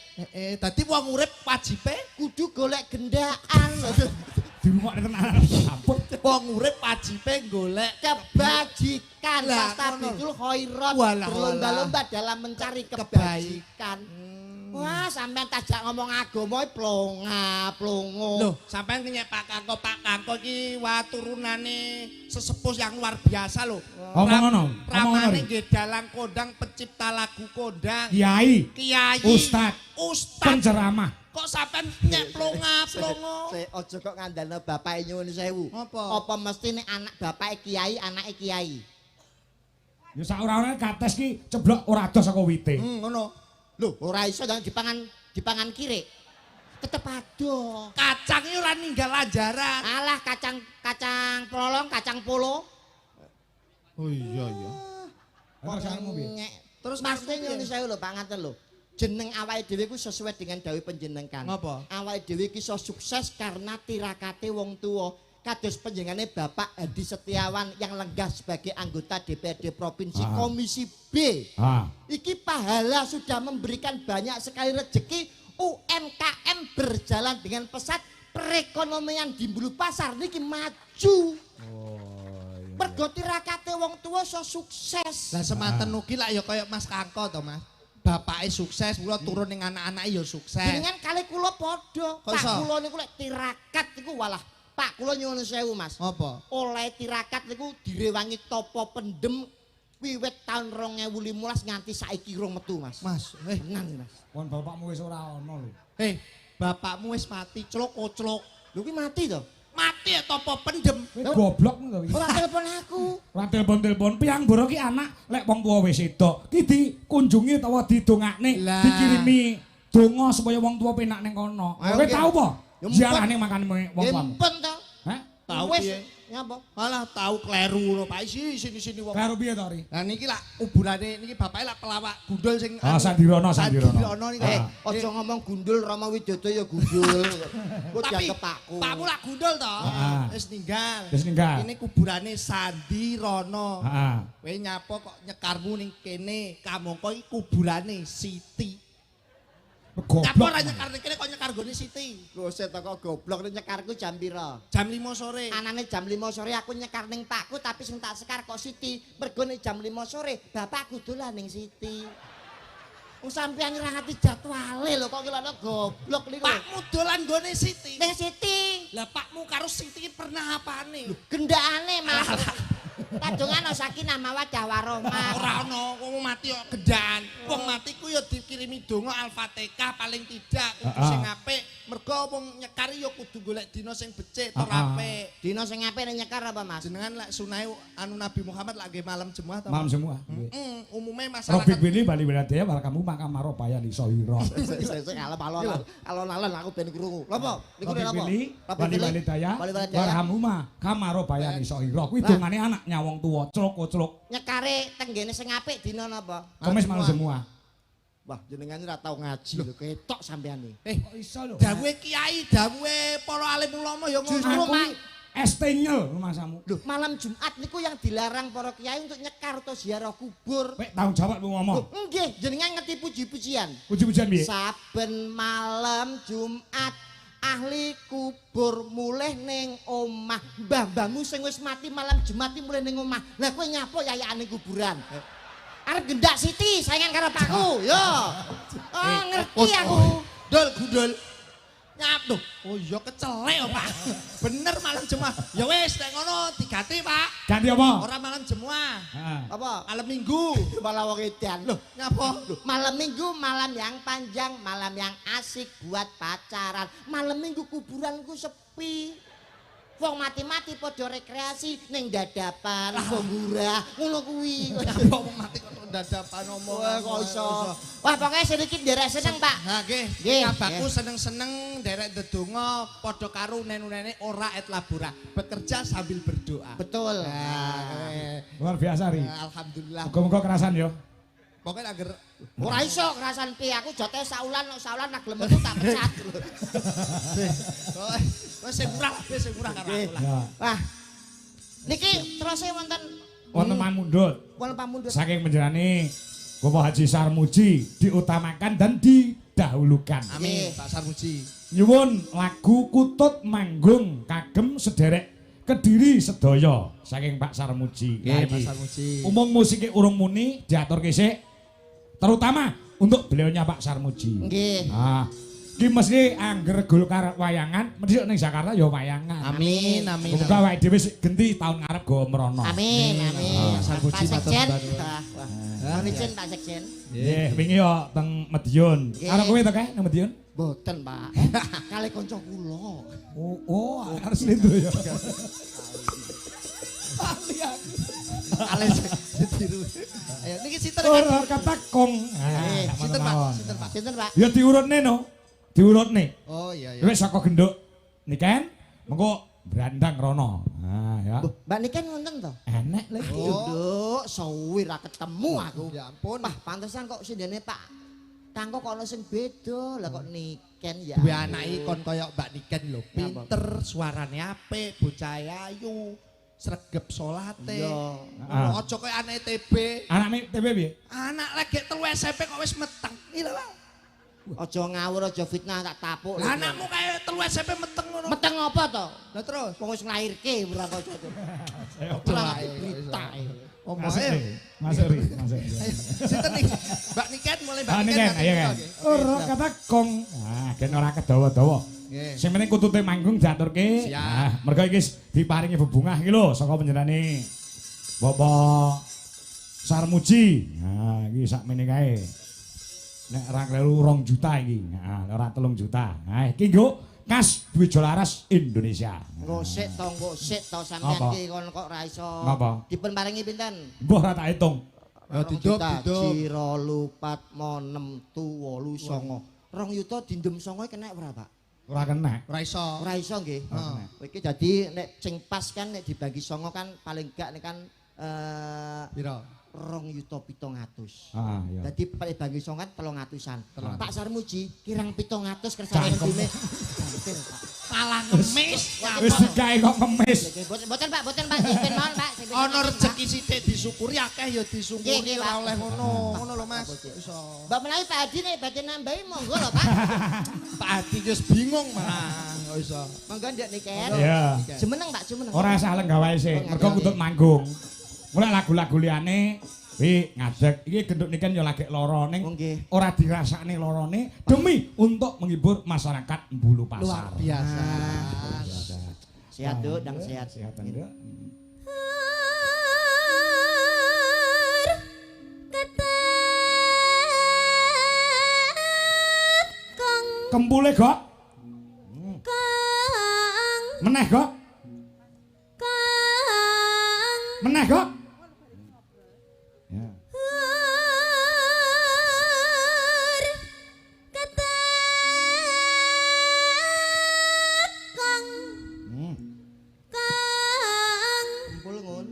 dadi wong urip wajibe Kudu golek gendaan. Di rumah tenan. Ampun. wong urip wajibe golek Kebajikan. Lah, Fastabiqul khairat. Walah, Berlomba-lomba dalam mencari kebajikan. Wah, sampean tajak ngomong agama plonga-plongo. Loh, sampean kenyek Pak Kangko iki turunane sesepuh yang luar biasa loh. Omong ngono. Ramane nggih dalang kondang pencipta lagu kondang. Kiai, Kiai, Ustad, penceramah. penceramah. Kok sampean nyek plonga-plongo? Ojo kok ngandalno bapake nyuwun sewu. Apa? Apa mesti nek anak bapake kiai, anake kiai? Ya sak ora-orane kates ki ceblok ora adoh saka wite. Ngono. Loh, ora iso dong dipangan kiri. Tetep ado. Kacang iki ora ninggal ajaran. Alah kacang polong, kacang polo. Oh iya. Terus kamu piye? Nyek. Terus maksudnya maksudnya nyuwun sewu lho, Pak ngaten lho. Jeneng awake dhewe ku sesuai dengan dawuh panjenengan. Ngapa? Awake dhewe ki iso sukses karena tirakate wong tuwa. Kados panjenengane Bapak Hadi Setiawan yang lenggah sebagai anggota DPRD Provinsi Komisi B. Iki pahala sudah memberikan banyak sekali rezeki, UMKM berjalan dengan pesat, perekonomian di Bulu Pasar niki maju. Mergo tirakate wong tuwa iso sukses. Lah semanten ugi lak ya kaya Mas Kangko to, Mas. Bapake sukses, kula turun ning anak-anake ya sukses. Jenengan kali kula padha. Kok Pak iso? kula niku lek tirakat niku walah Pak kula nyuwun sewu Mas. Apa? Oleh tirakat niku direwangi topo pendem wiwit tahun 2015 nganti saiki rong metu Mas. Mas, Tenan Mas. Kon bapakmu wis ora ono lho. bapakmu wis mati, clok-clok. Lho ki mati to? Mati apa pendem? Goblok ngono to. Ora telepon aku. Ora telepon-telepon piang mboro ki anak lek wong tuwa wis sedo. Ki dikunjungi utawa didongakne, Lah. dikirimi donga supaya wong tuwa penak ning kono. Ayo, Kowe Ki. tau apa? Ya, Ziarahne makane wong tuamu. Empun to. Hah? Tahu Wis, piye? nyapa? Alah tahu kleru ngono Pak sini wong. Karo piye to, Ri? Lah niki lak kuburane niki bapake lak pelawak gundul sing Ah, Sandirono, Sandirono. Sandirono niki. Aja ngomong gundul Rama Widodo ya gundul. Kok Tapi dianggep pakku. Pakmu lak gundul to. Heeh. Wis ninggal. Wis ninggal. Ini kuburane Sandirono. Heeh. Kowe nyapa kok nyekarmu ning kene, kamangka iki kuburane Siti. Nyapa Goblok. ora nyekar ning kene kok nyekar gone Siti. Gose teko goblok nek nyekarku jam pira? Jam 5 sore. Anane jam 5 sore aku nyekar ning pakku tapi sing tak sekar kok Siti. Mergo ning jam 5 sore bapakku dolan ning Siti. Wong sampeyan ora ngerti jadwale lho kok kelana goblok niku. Pakmu dolan gone Siti. Ning Siti. Lah pakmu karo Siti pernah apane? Gendakane Mas. Kadungan sakinah mawaddah warahmah. Ora ono wong mati kok gendaan. Wong mati ku ya dikirimi donga Al-Fatihah paling tidak kudu sing apik. Mergo wong nyekari ya kudu golek dina sing becik tur apik. Dina sing apik nek nyekar apa Mas? Jenengan lek sunai anu Nabi Muhammad lak nggih malam Jumat to. Malam semua. Umume Robik masyarakat Bini Bali Wiladaya kamu makam maropaya di Sohiro. Sesuk alon-alon aku ben krungu. Lapa? Niku Robik napa? Bini Bali Wiladaya Warhamuma Kamaropaya di Sohiro. Kuwi dongane anaknya wong tuwa, clok-clok. Nyekare tenggene sing apik dina napa? Kemis malam semua. Wah, jenengan ora tau ngaji lho, ketok sampean iki. Kok iso lho? dawuhe kiai, dawuhe para alim ulama ya Justru ngono. Mang. Estenyel rumasamu. Loh, malam Jumat niku yang dilarang para kiai untuk nyekar atau ziarah kubur. Kowe tanggung jawab lu ngomong. Loh, nggih, jenengan ngerti puji-pujian. Puji-pujian piye? Saben malam Jumat ahli kubur mulih ning omah. Mbah-mbahmu sing wis mati malam Jumat iki mulih ning omah. Lah kowe nyapa yayakane kuburan? Arep gendak Siti saingan karo pakku. Yo. Oh, ngerti aku. Dul gundul. Nyap tuh. Oh iya kecelek oh, Pak. Bener malam Jumat. Ya wis nek ngono diganti, Pak. Ganti apa? Ora malam Jumat. Heeh. Apa? Malam Minggu. Malah wong edan. Loh, nyapa? Malam Minggu malam yang panjang, malam yang asik buat pacaran. Malam Minggu kuburanku sepi. Wong mati-mati padha rekreasi ning dadapan, bonggurah, ngono kuwi. Nyapa wong mati kok dadapan omong. Wah, kok iso. Wah, pokoke sedikit nderek seneng, Pak. Nah, nggih. Nggih, Ngabaku nggih. seneng-seneng derek ndedonga padha karo nenu-nene ora et labora. Bekerja sambil berdoa. Betul. Nah, Luar biasa Ri. alhamdulillah. Muga-muga kerasan yo. Pokoknya agar Ora iso kerasan piye aku jote saulan nak gelem metu tak pecat. wis sing murah karo aku lah. Ya. Wah. Niki terus wonten Wonten pamundhut. wonten pamundhut. Saking panjenengane Bapak Haji Sarmuji diutamakan dan didahulukan. Amin, Pak Sarmuji. Nyuwun lagu Kutut Manggung kagem sederek Kediri sedaya saking Pak Sarmuji. Nggih, Pak Lagi. Sarmuji. Umum musiknya urung muni diaturke sik. Terutama untuk beliaunya Pak Sarmuji. Nggih. Ah, iki mesti angger Golkar wayangan, mesti ning Jakarta ya wayangan. Amin, amin. Muga awake dhewe sik genti tahun ngarep go mrono. Amin, amin. Pak Sarmuji, Pak Sekjen. matur Wah, wah. Mohon izin Pak Sekjen. Nggih, wingi yo teng Madiun. Nggih. Karo kowe to kae nang Madiun? Boten, Pak. Kali kanca kula. Oh, harus itu ya. Ale sediru. Ayo niki sinten Ora kata kong. Sinten Pak? Sinten Pak? Sinten, Pak? Ya diurutne no. Diurutne. Oh iya iya. Wis saka genduk niken mengko brandang rono. Nah, ya. Mbak Niken wonten to? Enek lagi. Nduk, suwi ra ketemu aku. Ya ampun. Wah, pantesan kok sindene Pak Kangko kok ono sing beda. Lah kok Niken ya. Duwe anake kon kaya Mbak Niken lho, Napa? pinter, suarane apik, bocah ayu, sregep salate. Iya. Ah. Aja kaya anake TB. Anakne TB piye? Anak lagi telu SMP kok wis meteng. Iya lah. Aja ngawur, aja fitnah tak tapuk. Lah anakmu kaya telu SMP meteng ngono. meteng apa to? Lah terus Wong wis nglairke ora kok aja. Ayo. Ora ngerti berita. Masuk ayo. nih. Masuk nih, masuk. Ayo, sinten nih? Mbak Niken mulai Mbak Ah, Niken. niken, ayo kan. Ora kata kong. Ah, gen ora kedawa-dawa. Nggih. Sing penting kutute manggung diaturke. Siap. Ah, mergo iki diparingi bebungah iki lho saka panjenengane Bapak Sarmuji. Nah, iki sakmene kae. Nek ora kleru 2 juta iki. Nah, ora 3 juta. Nah, iki nggo khas Dwijolaras Indonesia. Ngosik to sampeyan iki kon kok ra iso. Ngapa? Dipun paringi pinten? Mbah ra tak hitung. Didup. Ciro lupat mo 6 tu 8 9. 2 yuta dindem 9 kena ora, Pak? Ora kena. Ora iso. Ora iso nggih. Iki dadi nek sing pas kan nek dibagi 9 kan paling gak nek kan Piro? 2.700.000. Iya. Dadi bagi 9 kan 300-an. Pak Sarmuji kirang 700 kersane ngene. Malah ngemis. Wis digawe kok ngemis. Boten Pak, ben mawon Pak. Ana rezeki sithik disyukuri akeh ya disyukuri ora oleh ngono. Ngono lho Mas. Iso. Mbak menawi Pak Adi nek badhe nambahi monggo lho Pak. Pak Adi wis bingung malah. Iso. Monggo ndek niken. Iya. Jemeneng Pak, jemeneng. Ora usah lenggawae sih. Mergo kutut manggung. Mulai lagu-lagu liyane wi ngadeg iki genduk niken ya lagi lara ning ora dirasakne larane demi untuk menghibur masyarakat Bulu Pasar. Luar biasa. Sehat Duk, dang sehat. Sehatan Duk. Kempule kok. Meneh kok. Meneh kok. Ya. Kumpul ngun.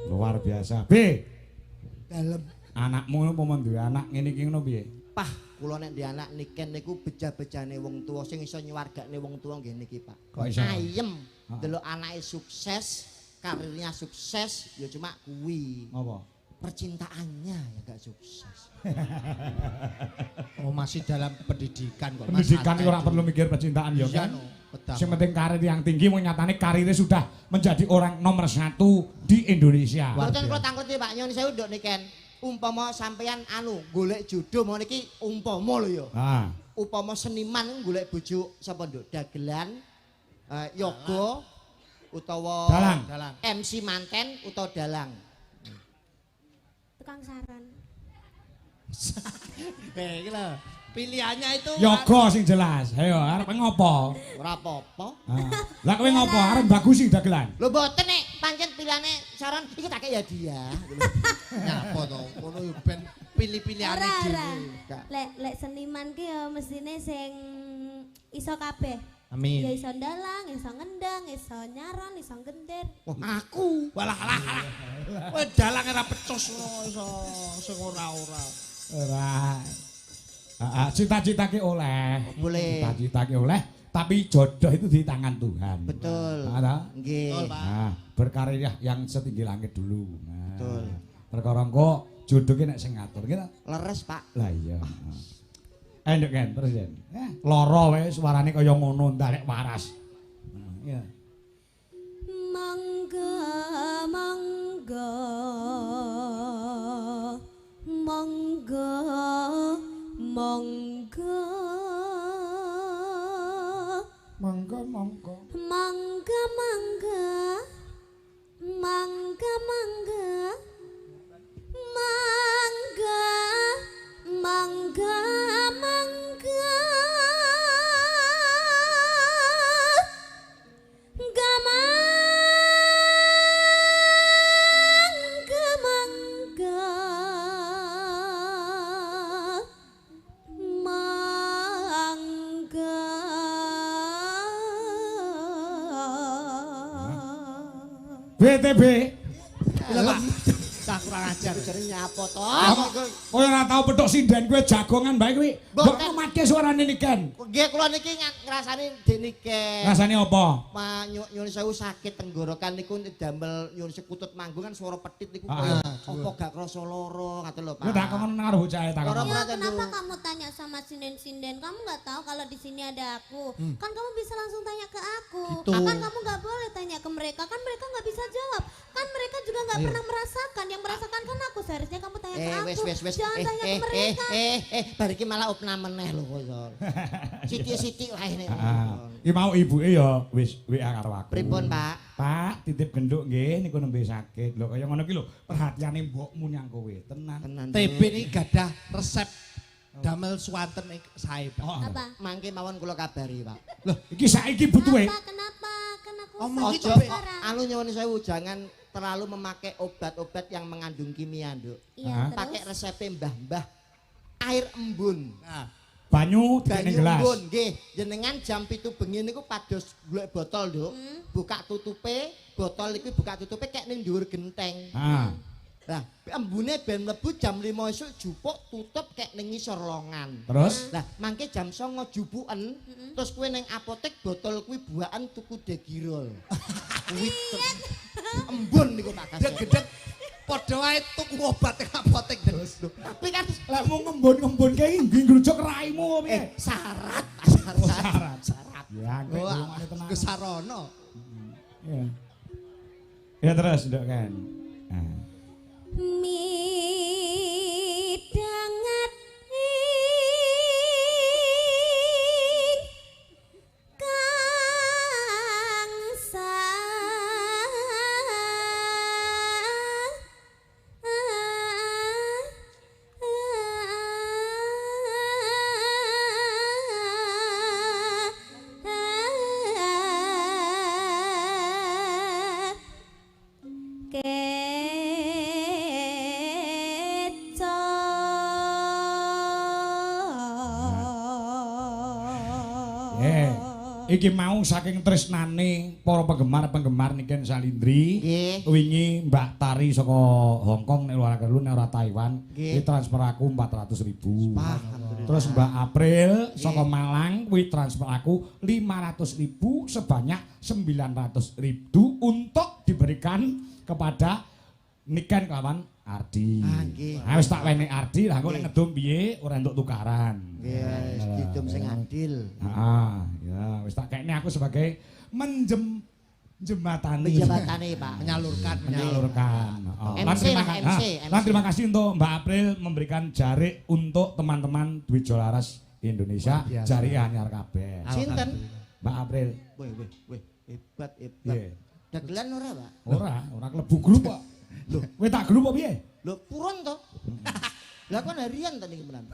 Luar biasa. B. Dalem. Anakmu apa duwe anak ngene iki ngono piye? Pah, kula nek ndek anak niken niku beja-bejane wong tuwa sing iso nyuwargane wong tuwa nggih niki, Pak. Kok iso? Ayem delok anake sukses, karirnya sukses, ya cuma kuwi. Apa? Percintaannya ya gak sukses. Oh masih dalam pendidikan kok. Pendidikan itu orang perlu mikir percintaan ya kan. Yang penting karir yang tinggi nyatane karirnya sudah menjadi orang nomor 1 di Indonesia. Mboten kula tangkuti Pak Nyun sewu nduk niken. Umpama sampeyan golek jodoh mau niki umpama lho ya. Nah, Upama seniman golek bojo sapa nduk? Dagelan, yoga utawa dalang. MC manten utawa dalang. Tukang saran. Iki lho. Pilihannya itu yoga sing jelas. Ayo arep ngopo? Ora apa-apa. Lah kowe ngopo? Arep bagusi dagelan. Lho mboten nek pancen pilihane saran iki tak kei hadiah. nyapa to. Ngono yo ben pilih-pilihane Ora, dhewe. Lek seniman ki ya mestine sing iso kabeh. Amin. Ya iso ndalang, iso ngendang, iso nyaron, iso gender. Aku. Walah. Kowe dalang ora pecus iso sing ora-ora. Ora. Cita-cita ki oleh. Boleh. Cita-cita ki oleh, tapi jodoh itu di tangan Tuhan. Betul. Nggih. Nggih. Nah, berkarir yang setinggi langit dulu. Nah, Betul. Perkara engko jodoh ki nek sing ngatur ki. Leres, Pak. Lah iya. Nduk kan terus yen. Lara wae suarane kaya ngono ndak nek waras. Iya. Mangga BTB. Cah kurang ajar. Jare nyapa to? Kowe ora tau petuk sinden kowe jagongan bae kuwi. Mbok mati suarane niken. Nggih kula niki ngrasani deniken. Rasane apa? Nyun sewu sakit tenggorokan niku damel nyun sekutut manggung kan suara pedhit niku kaya apa gak krasa lara ngaten lho Pak. Kowe tak kon karo bocahe tak. Ya, kenapa kamu tanya sama sinden-sinden? Kamu nggak tahu kalau di sini ada aku. Kan kamu bisa langsung tanya ke aku. Gitu. Kan kamu nggak boleh tanya ke mereka. Kan mereka nggak bisa jawab. Kan mereka juga nggak pernah merasakan. Yang yang merasakan kan aku, seharusnya kamu tanya ke aku. Wes. Jangan tanya ke mereka. Bar iki malah opnam meneh lho kok. Sithik-sithik wae nek. Iki mau ibuke ya wis WA karo aku. Pripun, Pak? Pak, titip genduk nggih niku nembe sakit. Lho kaya ngono ki lho, perhatiane mbokmu nyang kowe. Tenan. TB ini gadah resep damel swanten sae, Pak. Apa? Mangke mawon kula kabari, Pak. Loh, iki saiki butuhe. Kenapa? Kan aku Omong Ojo, sekarang. anu nyuwun sewu jangan terlalu memakai obat-obat yang mengandung kimia, Nduk. Iya, Pakai terus. resep mbah-mbah air embun. Nah, Banyu dikene Banyu gelas. embun nggih. Jenengan jam 7 bengi niku pados golek botol, Nduk. Buka tutupe, botol iki buka tutupe kek ning dhuwur genteng. Ah. Lah, embune ben mlebu jam 5 esuk jupuk tutup kek ning ngisor longan. Terus Lah, mangke jam 09 jupuken, terus kowe ning apotek botol kuwi buakan tuku degirol. Kuwi embun niku Pak Kasih. gedeg padha wae tuku obat ning apotek terus. Tapi kan lek mau ngembun-ngembun kae nggih ngrujuk raimu piye? syarat, syarat. Ya, Oh, ngomongane tenan. Kesarono. Ya. Ya terus, Nduk kan. Nah. Midanget kang Iki mau saking tresnane para penggemar Niken Salindri. Nggih. Wingi Mbak Tari saka Hong Kong nek ora kelu nek ora Taiwan, iki transfer aku 400.000. Terus Mbak April saka Malang kuwi transfer aku 500.000 sebanyak 900.000 untuk diberikan kepada Niken kawan Ardi. Nggih. Wis tak wenehi Ardi, lah kok nek ngedum piye ora entuk tukaran. Wis didum sing adil. Heeh, ya wis tak kene aku sebagai jembatani. Penjabatane, Pak. Menyalurkan. Oh. MC Lan terima, lah, ah, MC. lan terima kasih untuk Mbak April memberikan jarik untuk teman-teman Dwi Jolaras Indonesia. Luar biasa. Jarik anyar kabeh. Sinten? Mbak April. Weh, hebat. Piye? Dagelan ora, Pak? Ora klebu grup kok. Lho, kowe tak grup apa piye? Lho, purun to? Lah kon harian to niki menan.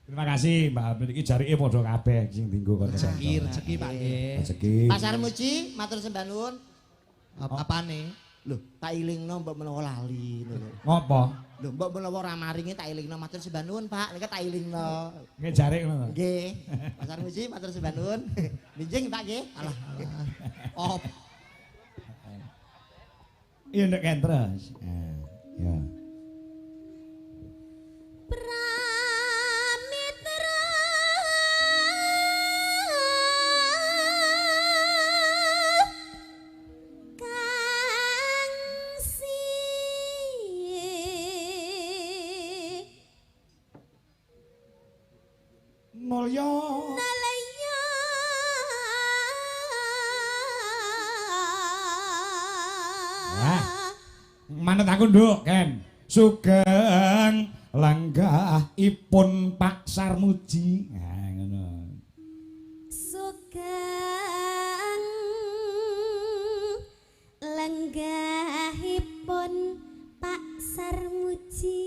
Terima kasih Mbak April iki jarike padha kabeh sing dienggo kon. Rezeki Pak nggih. Rezeki. Pasar Muji, matur sembah nuwun. Apane? Lho, tak ilingno mbok menawa lali ngono. Ngopo? Lho, mbok menawa ora maringi tak ilingno matur sembah nuwun, Pak. Nika tak ilingno. Nggih jarik ngono. Nggih. Pasar Muji matur sembah nuwun. Minjing Pak nggih. Alah. Op. Iya ndek kan terus. Ya. Pramitra kang Mulya. nalaya Manut aku nduk, Ken. Sugeng langgahipun Pak Sarmuji. Nah, ngono. sugeng lenggahipun Pak Sarmuji.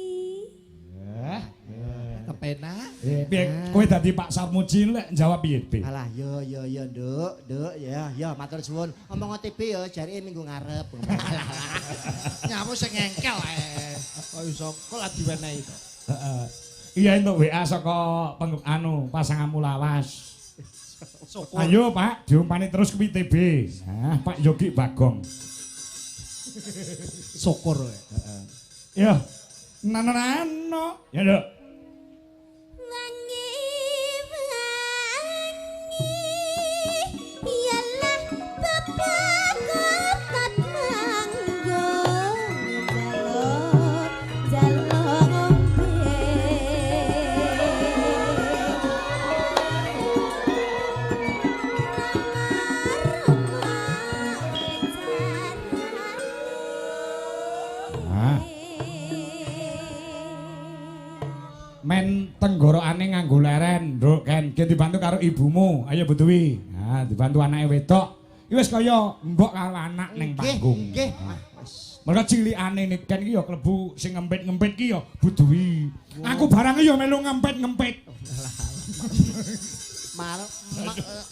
Kepenak. Piye kowe dadi Pak Sarmuji lek jawab piye, Bi? Alah, yo, Nduk, ya, matur suwun. Ngomong OTP ya, jarike minggu ngarep. Nyamu sing engkel ae. Kok iso kok lah diwenehi to. Heeh. Iya entuk WA saka pasanganmu lawas. Syukur. Ayo Pak, diumpani terus kuwi TB. Nah, Pak Yogi Bagong. Syukur kowe. Ya. Nano. Ya, Nduk. Ialah bebagotan manggung jalo ngombe Ah. Ki dibantu karo ibumu. Ayo Butuwi. Nah, dibantu anake wedok. Iki wis kaya mbok karo anak ning panggung. Nggih. Mergo cilikane Niken iki ya klebu sing ngempit-ngempit ki ya Butuwi. Aku barang ya melu ngempit-ngempit.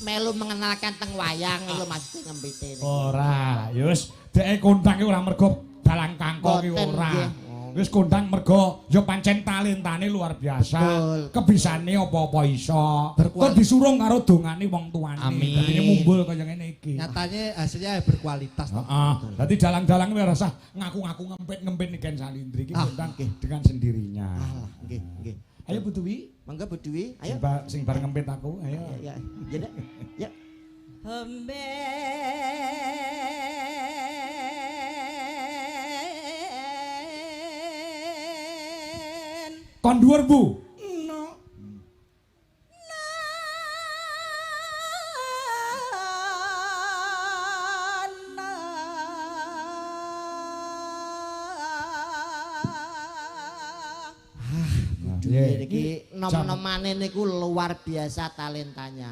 Melu mengenalkan teng wayang lho Mas ngempite. Ora, ya wis dhek kondang ora mergo dalang kangkung ki ora. Wis kondang mergo ya pancen talentane luar biasa. Kebisane apa-apa iso. Kok disurung karo dongane wong tuane. Dadi mumbul kaya ngene iki. Nyatanya hasilnya berkualitas. Heeh. Dadi dalang-dalang ora usah ngaku-ngaku ngempit-ngempit Niken Salindri iki kondang dengan sendirinya. Nggih, nggih. Ayo Butuwi. Mangga Butuwi, ayo. Sing bareng ngempit aku, ayo. Ya, ya. Ya. Kon dhuwur Bu. Iki nom-nomane niku luar biasa talentanya.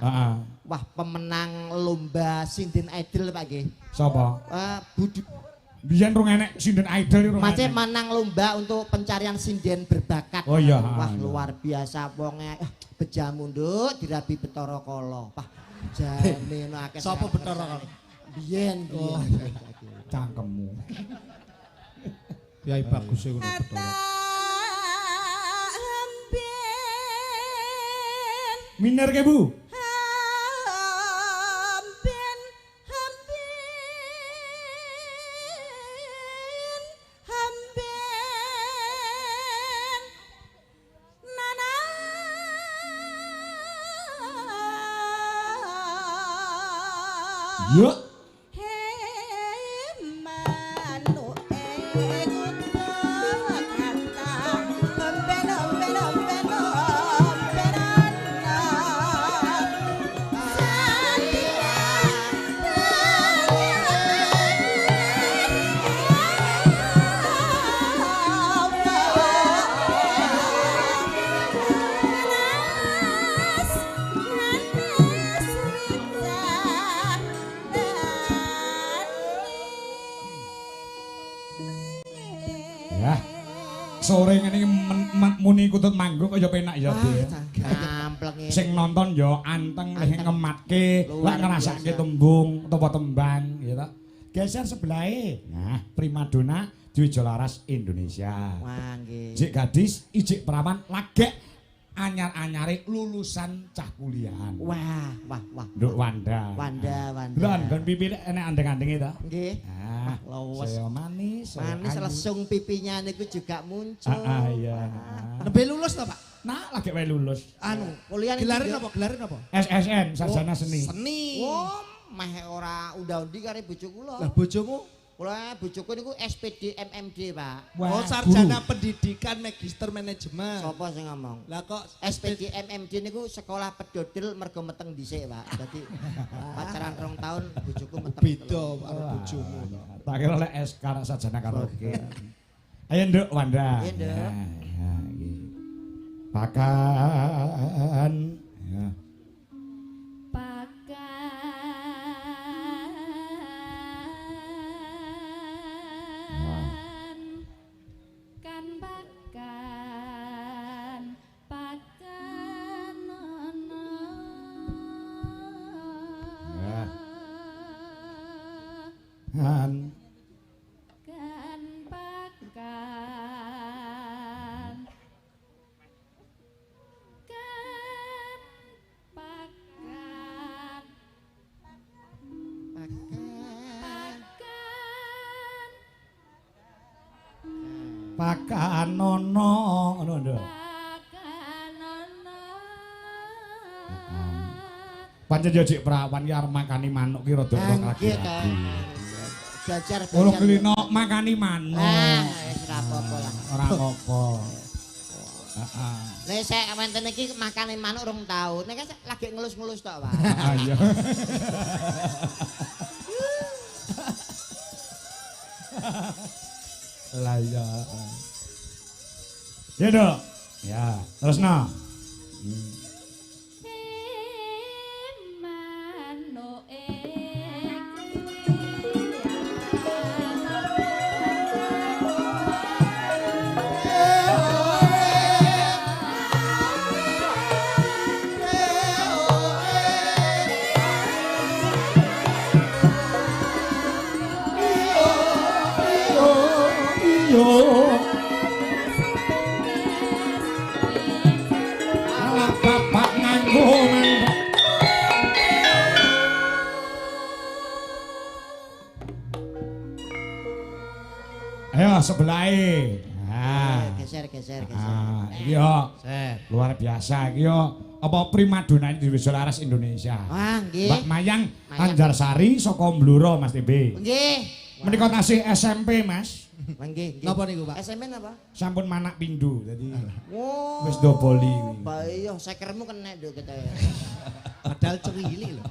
Wah, pemenang lomba Sinden Idol Pak nggih. Sapa? Budi. Biyen rung enek Sinden Idol rung. Masih menang lomba untuk pencarian sinden berbakat. Oh iya. Wah, luar biasa wonge bejamunduk dirabi Betara Kala. Wah, jane akeh. Sapa Betara Kala? Biyen. Cangkemmu. Ya bagus e ngono Betara. Miner ke Bu? Yuk. Sore ngene iki muni kutut manggung kaya penak ya, Dik. Gampleng. Sing nonton ya anteng ngematke, lek ngrasake tembung utawa tembang, ya ta. Geser sebelahe. Nah, primadona Dwi Jolaras Indonesia. Wah, nggih. Jik gadis, ijik perawan, lagek anyar-anyare lulusan cah kuliahan. Wah. Nduk Wanda. Wanda. Lho, nggon pipi enek andeng-andenge ta? Nggih. Ah, saya manis. Manis lesung pipinya niku juga muncul. Iya. Nembe lulus to, Pak? Nah, lagi wae lulus. Kuliah Gelarin apa? Gelarin apa? SSN, sarjana seni. Seni. Oh, meh ora unda-undi karo bojo kula. Lah bojomu? Kula bojoku niku SPD MMD, Pak. Oh, sarjana pendidikan magister manajemen. Sapa sing ngomong? Lah kok SPD MMD niku sekolah pedodel mergo meteng dhisik, Pak. Dadi pacaran 2 tahun bojoku meteng. beda karo bojomu. Tak kira lek SK sarjana karaoke. Ayo Nduk Wanda. Iya, Nduk. Ya, iki. Pakan. Ya. Kan pakanono ngono lho. Pancen yo Dik perawan ki arep makani manuk ki rada lagi. Belajar Ora kelino makani manuk. Wis ora apa-apa lah. Ora apa. Heeh. Nek sek wenten iki makane manuk 2 tahun. Nek lagi ngelus-ngelus tok, Pak. Iya. Lah iya. Ya, Dok. Ya, terusno. sebelahe. Nah. Geser. Ah, iya. Luar biasa iki yo. Apa primadona di Solaras Indonesia. Wah, nggih. Mbak Mayang Anjarsari saka Bluro Mas TB. Nggih. Menika tasih SMP, Mas. Nggih. Napa niku, Pak? SMP napa? Sampun manak pindho dadi Oh. wis doboli. Bah iya, sekermu kena nduk kita ya. Padahal cerili lho.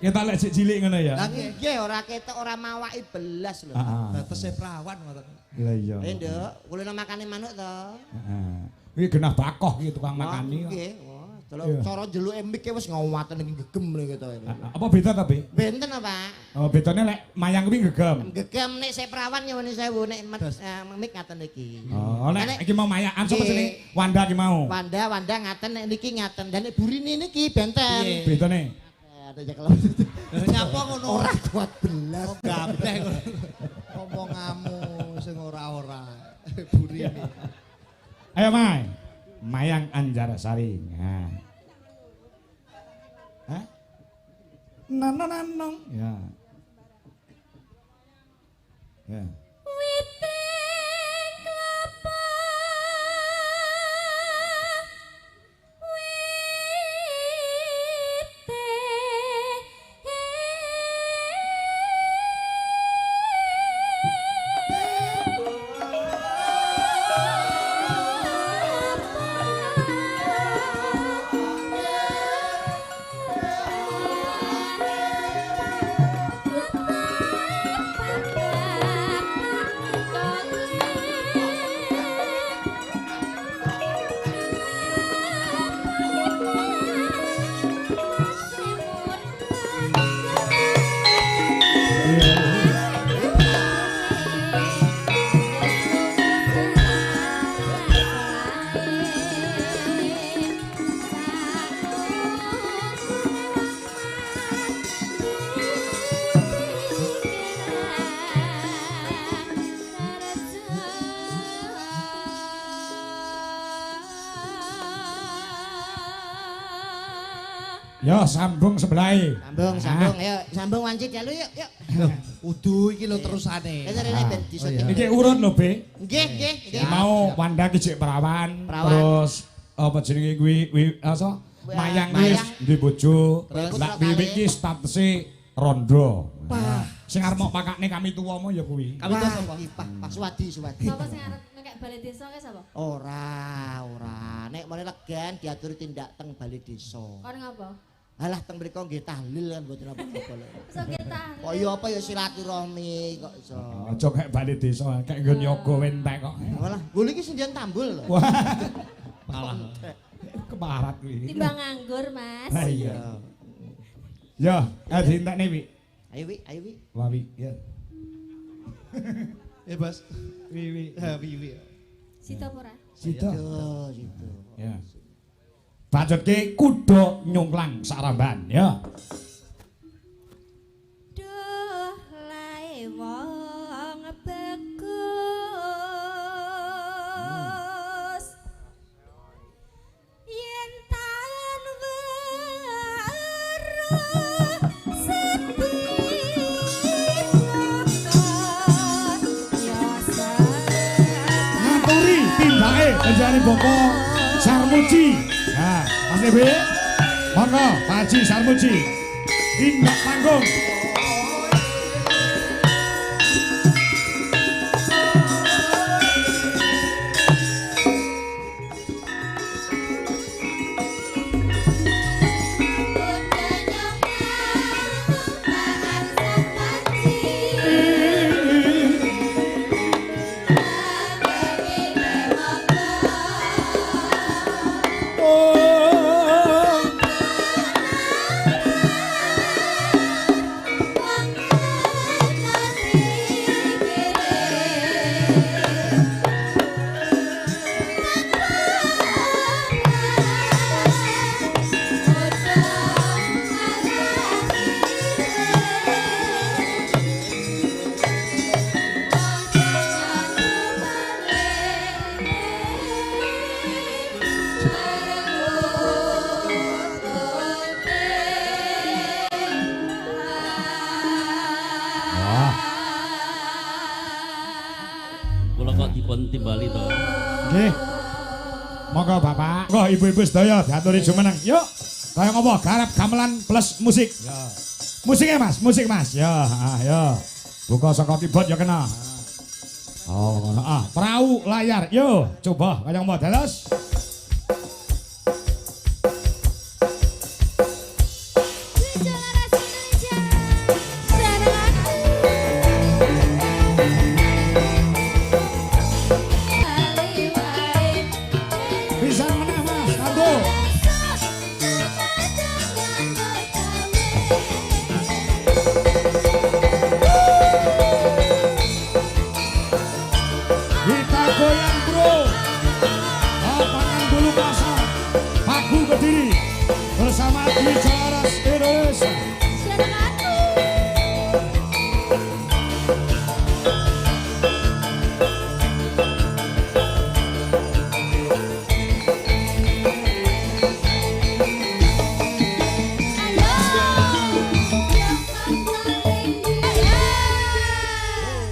Kita lek sik cilik ngono ya. Lah nggih. Nggih, ora ketok ora mawaki belas lho. Heeh. Tetese prawan ngoten. Lah iya. Nduk, kulino makane manuk to. Heeh. Iki genah bakoh iki tukang makani. Nggih. Delok cara jeluke mik wis ngawaten iki gegem lho kita. Apa beda ta, Be? Benten apa? Oh, bedane lek mayang kuwi gegem. Gegem nek sik perawan nyuwun sewu nek mik ngaten iki. Oh, nek iki mau mayakan sapa jenenge? Wanda iki mau. Wanda ngaten nek niki ngaten. Dan nek burine niki benten. Bedane. Ada jekel. Nyapa ngono. Ora kuat belas. Oh, gableh ngono. Omonganmu sing ora-ora. Burine. Ayo, Mai. Mayang Anjarsari. Nah. Hah? Nanong. Ya. Ya. Witing klapa Yo sambung sebelahe. Sambung, ayo sambung wancit ya lu yuk. Udu iki lho terusane. Rene ben disodhi. Iki urut lho, Be. Nggih. Mau Wanda ki jek perawan, terus apa jenenge kuwi asa mayang wis duwe bojo. Lah Wiwik ki statuse rondo. Sing arep mok pakane kami tuwa mo ya kuwi. Kami tuwa sapa? Pak Suwadi. Sapa sing arep nek balai desa ke sapa? Ora. Nek mene legan diaturi tindak teng balai desa. Kon ngapa? Alah teng mriku nggih tahlil kan mboten apa-apa lho. Iso kita. Kok ya apa ya silaturahmi kok iso. Aja kayak bali desa, kayak nggon yoga wentek kok. Walah, gule iki sendirian tambul lho. Wah. Malah keparat kuwi. Timbang nganggur, Mas. Lah iya. Ya, dintekne Wi. Ayo Wi. Wah Wi, ya. Bos. Wi. Ha Wiwi. Sita apa ora? Sida. Situ. Ya. Bacotke kuda nyungklang saramban ya. Duh lae wong bagus yen tan weruh sepi Ngaturi tindake panjenengane Boko Sarmuji. Nah, Mas Dewi, monggo Pak Haji Sarmuji. Tindak panggung. Nggih. Monggo Bapak. Monggo ibu-ibu sedaya diaturi jumeneng. Yuk. Kaya ngopo garap gamelan plus musik. Ya. Musiknya Mas, musik Mas. Ya, ya. Buka saka keyboard ya kena. Oh, ngono. Perahu layar. Yo, coba kaya ngopo dalos. Bersama di Jaras Indonesia.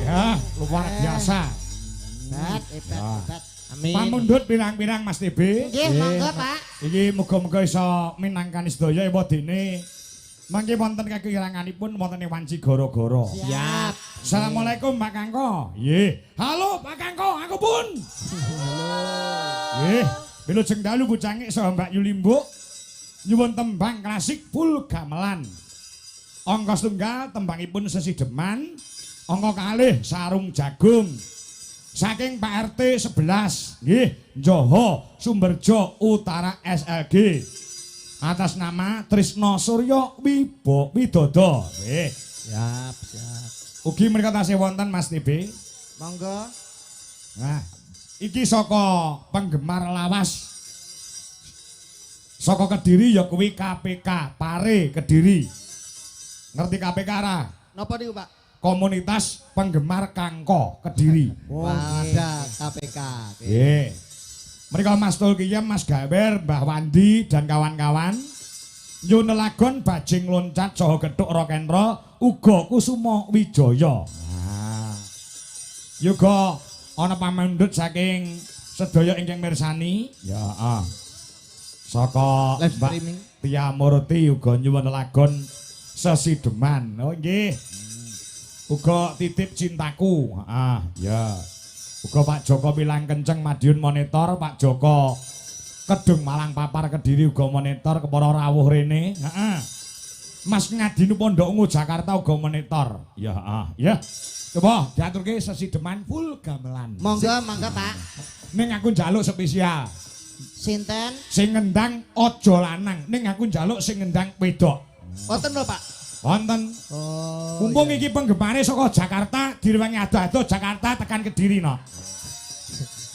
Ya, luar biasa. Hebat. Amin. Pamundhut pirang-pirang Mas TB. Nggih, monggo Pak. Iki muga-muga iso minangkani sedaya wadene. Mangke wonten kakiranganipun wonten wanci gara-gara. Siap. Assalamualaikum Pak Kangko. Nggih. Halo Pak Kangko, aku pun. Halo. Nggih, wilujeng dalu bucangik saha Mbak Yulimbuk. Nyuwun tembang klasik full gamelan. Angka setunggal tembangipun Sesideman. Angka kalih Sarung Jagung. Saking Pak RT 11, nggih, Joho Sumberjo Utara SLG. Atas nama Trisno Suryo Widodo. Nggih. Siap. Ugi menika tasih wonten Mas TB. Monggo. Nah, iki saka penggemar lawas. Saka Kediri ya kuwi KPK, Pare Kediri. Ngerti KPK ra? Napa niku, Pak? Komunitas Penggemar Kangko Kediri. Ada KPK. Nggih. Menika Mas Tulkiyam, Mas Gawer, Mbah Wandi dan kawan-kawan nyunelagon bajing loncat saha gethuk rock and roll uga Kusuma Wijaya. Nah. Yuga ana pamundhut saking sedaya ingkang mirsani. Ya, saka Live Mbak streaming. Tia Murti uga nyuwun lagon Sesideman. Oh nggih. Uga Titip Cintaku. Ya. Uga Pak Joko Pilang Kenceng Madiun Monitor, Pak Joko Kedung Malang Papar Kediri uga monitor, kepara rawuh rene. Heeh. Mas Ngadinu Pondok Ungu Jakarta uga monitor. Ya, ya. Coba diaturke Sesideman full gamelan. Monggo Pak. Ning aku njaluk spesial. Sinten? Sing ngendang aja lanang, ning aku njaluk sing ngendang wedok. Wonten lho, Pak. Wonten. Oh. Mumpung iki penggemare saka Jakarta, direwangi ado-ado Jakarta tekan Kediri no.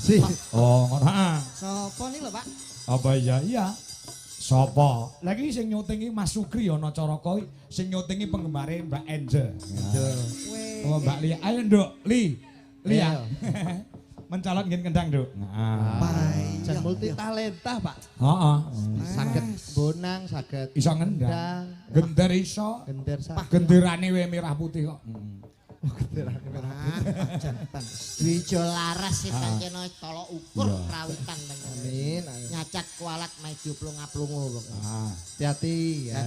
Si. Oh, ngono. Heeh. Sopo nih lho, Pak? Apa iya? Iya. Sopo? Lagi sing nyutingi Mas Sukri ana Caraka, sing nyutingi penggemare Mbak Angel. Oh, Mbak Lia. Ayo, Nduk. Lia. Mencalon ngen kendang, Nduk. Jan multi talenta, Pak. Heeh. Saged bonang, saged Iso ngendang. Gender iso. gender saged. Genderane we merah putih kok. Dwijo laras pancen tolok ukur prawitan Amin. Nyacak kualat maju plunga-plungu kok. Hati-hati ya.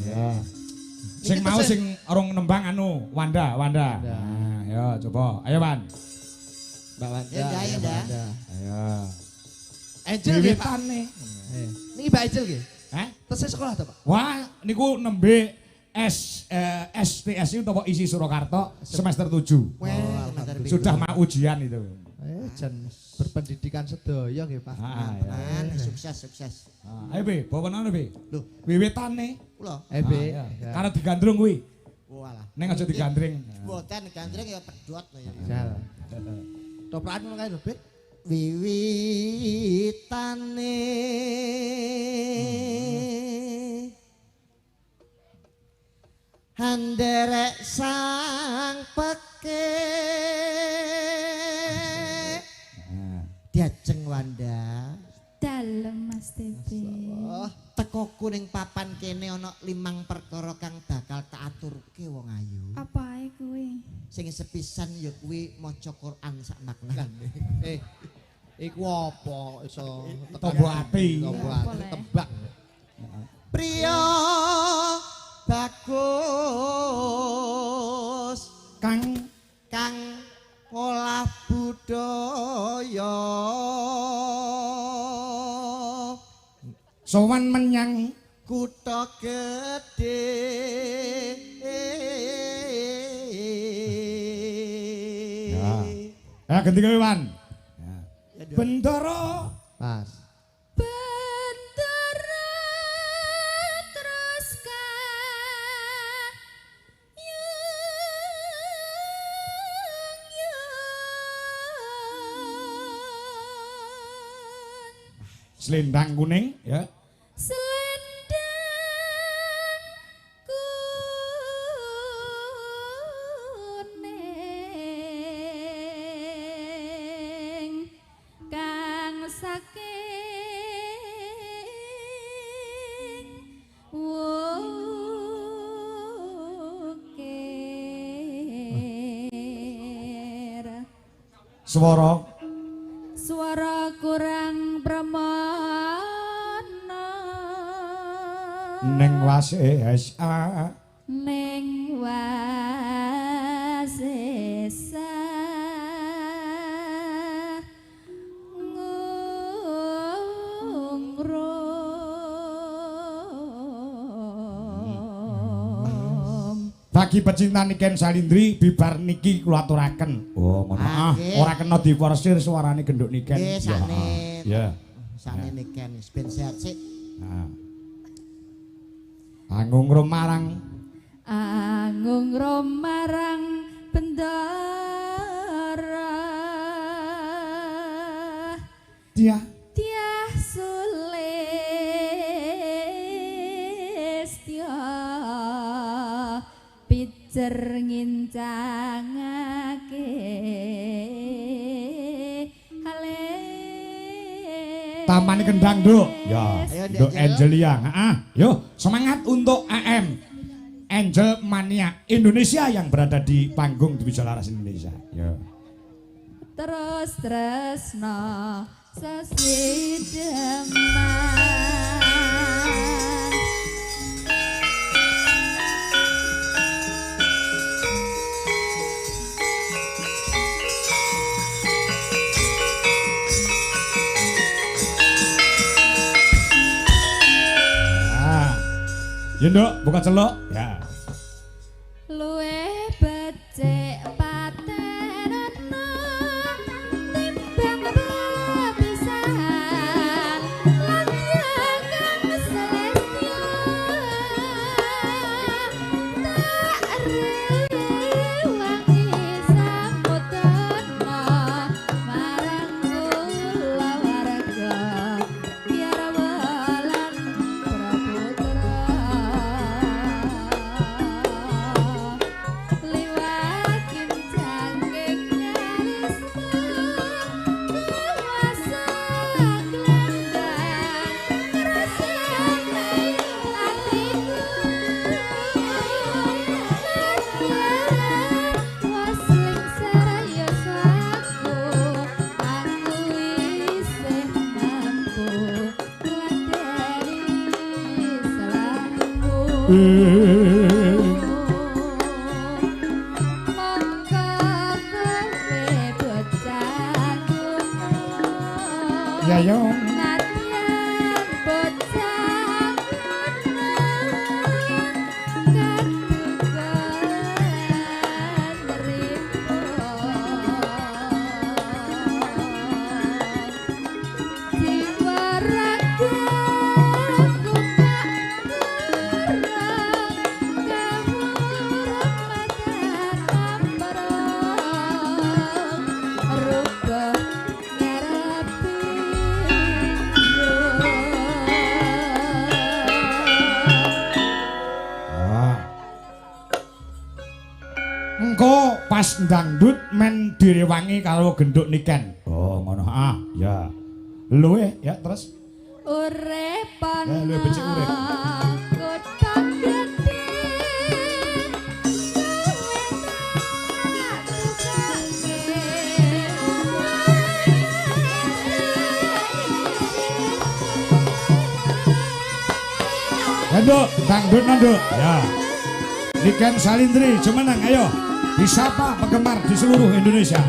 Ya. Sing mau sing urung nembang anu Wanda. Nah, ya coba. Ayo, Wan. Mbak Wanda. Ya, dah. Ayo. Angel nggih, Pak. Wiwitane. Niki Mbak Angel nggih. Tesih sekolah to, Pak? Wah, niku nembe STSI utawa isi Surakarta semester 7. Sudah mau ujian itu. Jan berpendidikan sedaya nggih, Pak. Sukses. Ayo Be, bawa Be. Lho, Wiwitane. kula. Be. Karena digandrung kuwi. Walah. Ning aja digandring. Boten gandreng ya pedhot lho ya. Jal. Toprakan ngono kae lho, Be. Wiwitane Handerek sang peke Diajeng Wanda Dalem Mas TV. Teko kuning papan kene ana 5 perkara kang bakal tak aturke wong ayu. Apa ae kuwi? Sing sepisan ya kuwi maca Quran sak maknane. Iku apa iso Tombo ati. Tombo ati tembang. Priya bagus kang olah budaya sowan menyang kutha gedhe ya ganti kowe Wan Bendara Mas Bendera terus selendang kuning ya kuning kang saking wukir swara kurang pramana ning wasesa ning wasesa bagi pecinta Niken Salindri bibar niki kula aturaken. Oh, ngono. Ora kena diforsir suarane genduk Niken. Nggih, sakne. Ya. Sakne Niken ben sehat sik. Nah. Anggung romarang bendara dia sulistya pijer ngincangake Taman Kendang, Nduk. Ya, Ayo, Nduk Angel. Angelia. Heeh. Yo, semangat untuk AM Angel Mania Indonesia yang berada di panggung di Wijalaras Indonesia. Yo. terus tresno sesideman Ya Nduk, buka celok. Ya. luwe becik patenana timbang bepisahan lan kang selestya tak rewangi samudana marang kula warga biar walan praputra liwakin jangking nyaris kuasa glendang rasane atiku wasling serius aku isih mampu ngladeni salahku Ya yo. Engko pas dangdut men direwangi karo genduk Niken. Oh, ngono. Ya. Luwe ya terus. Urepan Ya, luwe becik urip. kota gede gawe tak tukake Nduk, dangdut Nduk. Ya. Niken Salindri, Jumeneng, ayo. Disapa penggemar di seluruh Indonesia.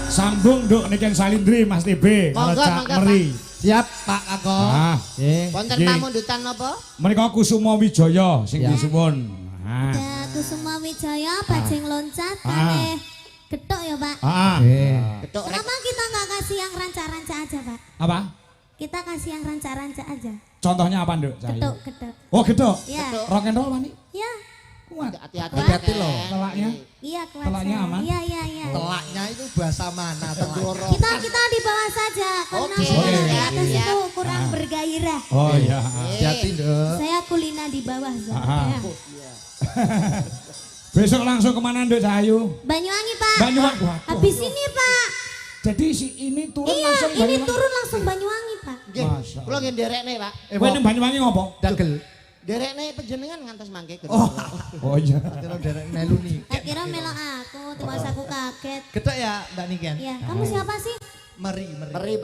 Sambung Nduk Niken Salindri Mas TB kalau Cak Meri. Siap Pak Kakak. Nah, wonten pamundutan napa? Menika Kusuma Wijaya sing disuwun. Nah. Ada Kusuma Wijaya bajing loncat kalih getok ya, Pak. Getok. Kenapa kita nggak kasih yang ranca-ranca aja, Pak? Apa? Kita kasih yang ranca-ranca aja. Contohnya apa, Nduk? Getok, getok. Oh, getok. Iya. Rock and roll Mani? Iya. Kuat. Hati-hati loh. Telaknya? Iya, kuat. Telaknya aman? Iya, iya, iya. Telaknya itu bahasa mana? Telak. Kita di bawah saja karena Oke. saya di Siap, atas siap. itu kurang bergairah. Oh iya. Hati-hati Nduk. Saya kulina di bawah Ah. soalnya. Besok langsung kemana Nduk Cahayu? Banyuwangi, Pak. Banyuwangi. Waduh. Habis ini, Pak. Jadi si ini turun Iya, langsung ini Banyuwangi. turun langsung Banyuwangi, Pak. Nggih. Masya Kula nggih nderekne, Pak. Kowe nang Banyuwangi ngopo? Dagel. Nderekne panjenengan ngantos mangke. Oh iya. Kira derek melu nih. Tak kira melok aku, terus aku kaget. Getok ya Mbak Niken. Iya, kamu siapa sih? Meri. Meri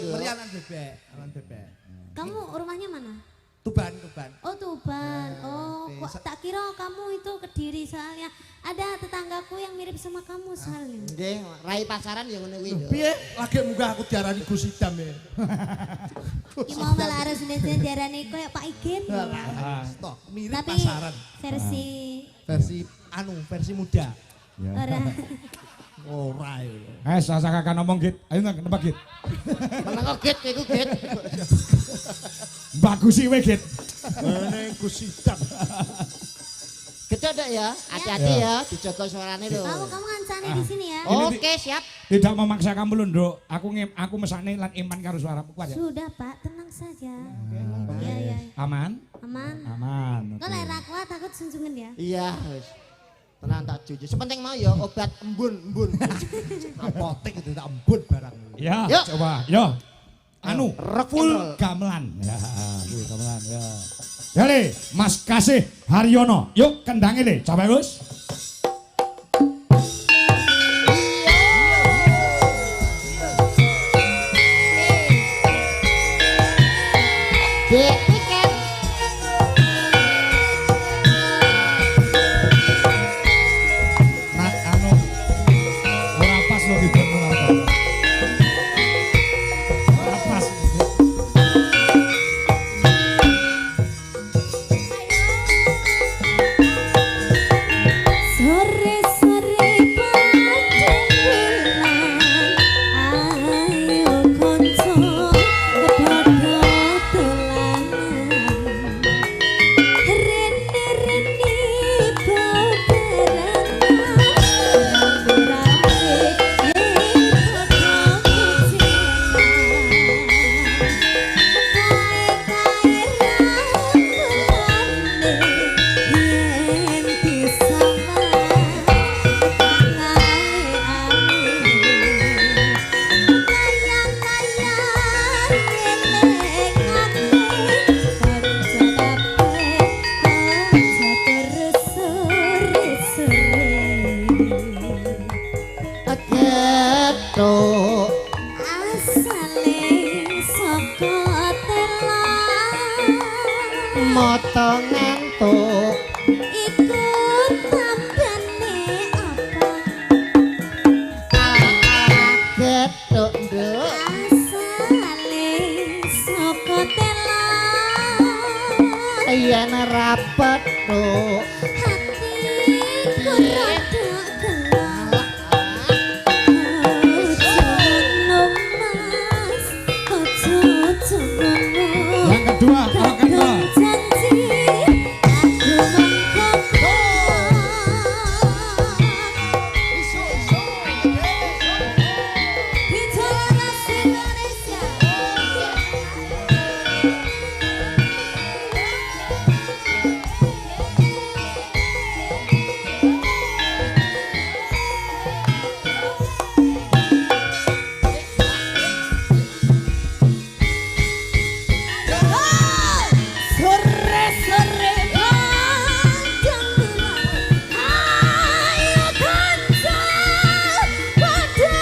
dulu. Meri anak bebek. Anak bebek. Kamu rumahnya mana? Tuban. Oh, Tuban. Oh, oke. kok tak kira kamu itu Kediri soalnya ada tetanggaku yang mirip sama kamu soalnya. Nggih, rai pasaran ya ngono kuwi. Piye? Lagi munggah aku diarani Gus Idam ya. Ki mau malah harus diarani koyo Pak Igin. Toh, mirip Tapi pasaran. Versi muda. Ora. Ora ya. Sasa kakak ngomong Git. Ayo nang nempak Git. Meneng git iku git. Bagus sih we Git. Meneng Gus Idam. Getok Dok ya, hati-hati ya, dijaga suarane lho. Kamu ngancani di sini ya. Oke, siap. Tidak memaksa kamu lho Nduk. Aku mesakne lan iman karo suaramu kuat ya. Sudah, Pak, tenang saja. Iya, iya. Aman? Aman. Aman. Kok lek ra kuat takut sunjungan ya? Iya, wis. Tenang tak jujur. Sepenting mau ya obat embun. Apotek itu tak embun barang. Ya, Yuk. coba. Yo. Anu, Rock and full roll. gamelan. Ya, full gamelan ya. Ya Le, Mas Kasih Haryono. Yuk kendangnya Le, coba Gus. Dek tiket. Nak anu ora pas lo dibonu apa. Ora pas. Sore-sore padha bulan, ayo kanca padha dolanan. Rene-rene beberangan, rame-rame padha Ketuk. asale saka telan Moto ngantuk. iku tambane apa Ketuk nduk. asale saka telan Yen rapet tuh. hatiku rada gelap ojo mas ojo Yang kedua, kalau kedua. janji aku mengkoko Bicara Indonesia. Sore-sore panjang bulan, ayo kanca padha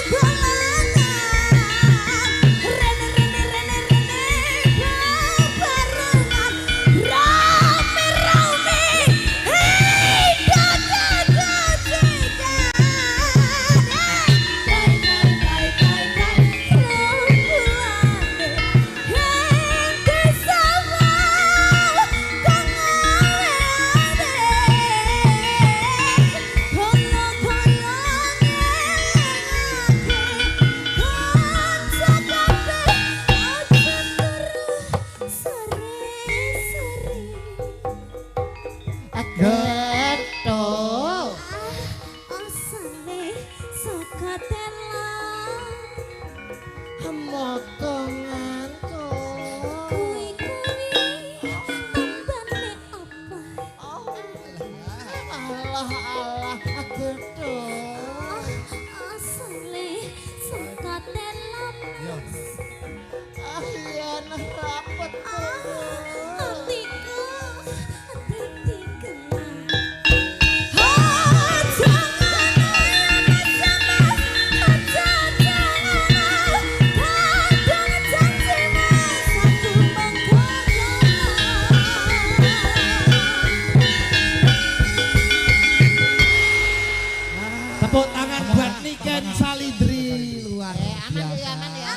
dolanan. Rene-rene bebarengan, rame-rame hei dada-dadikan. Ketuk. Moto ngantuk. Allah ketuk. Yen rapet Tepuk tangan buat Niken Salidri luar aman biasa. ya, aman ya.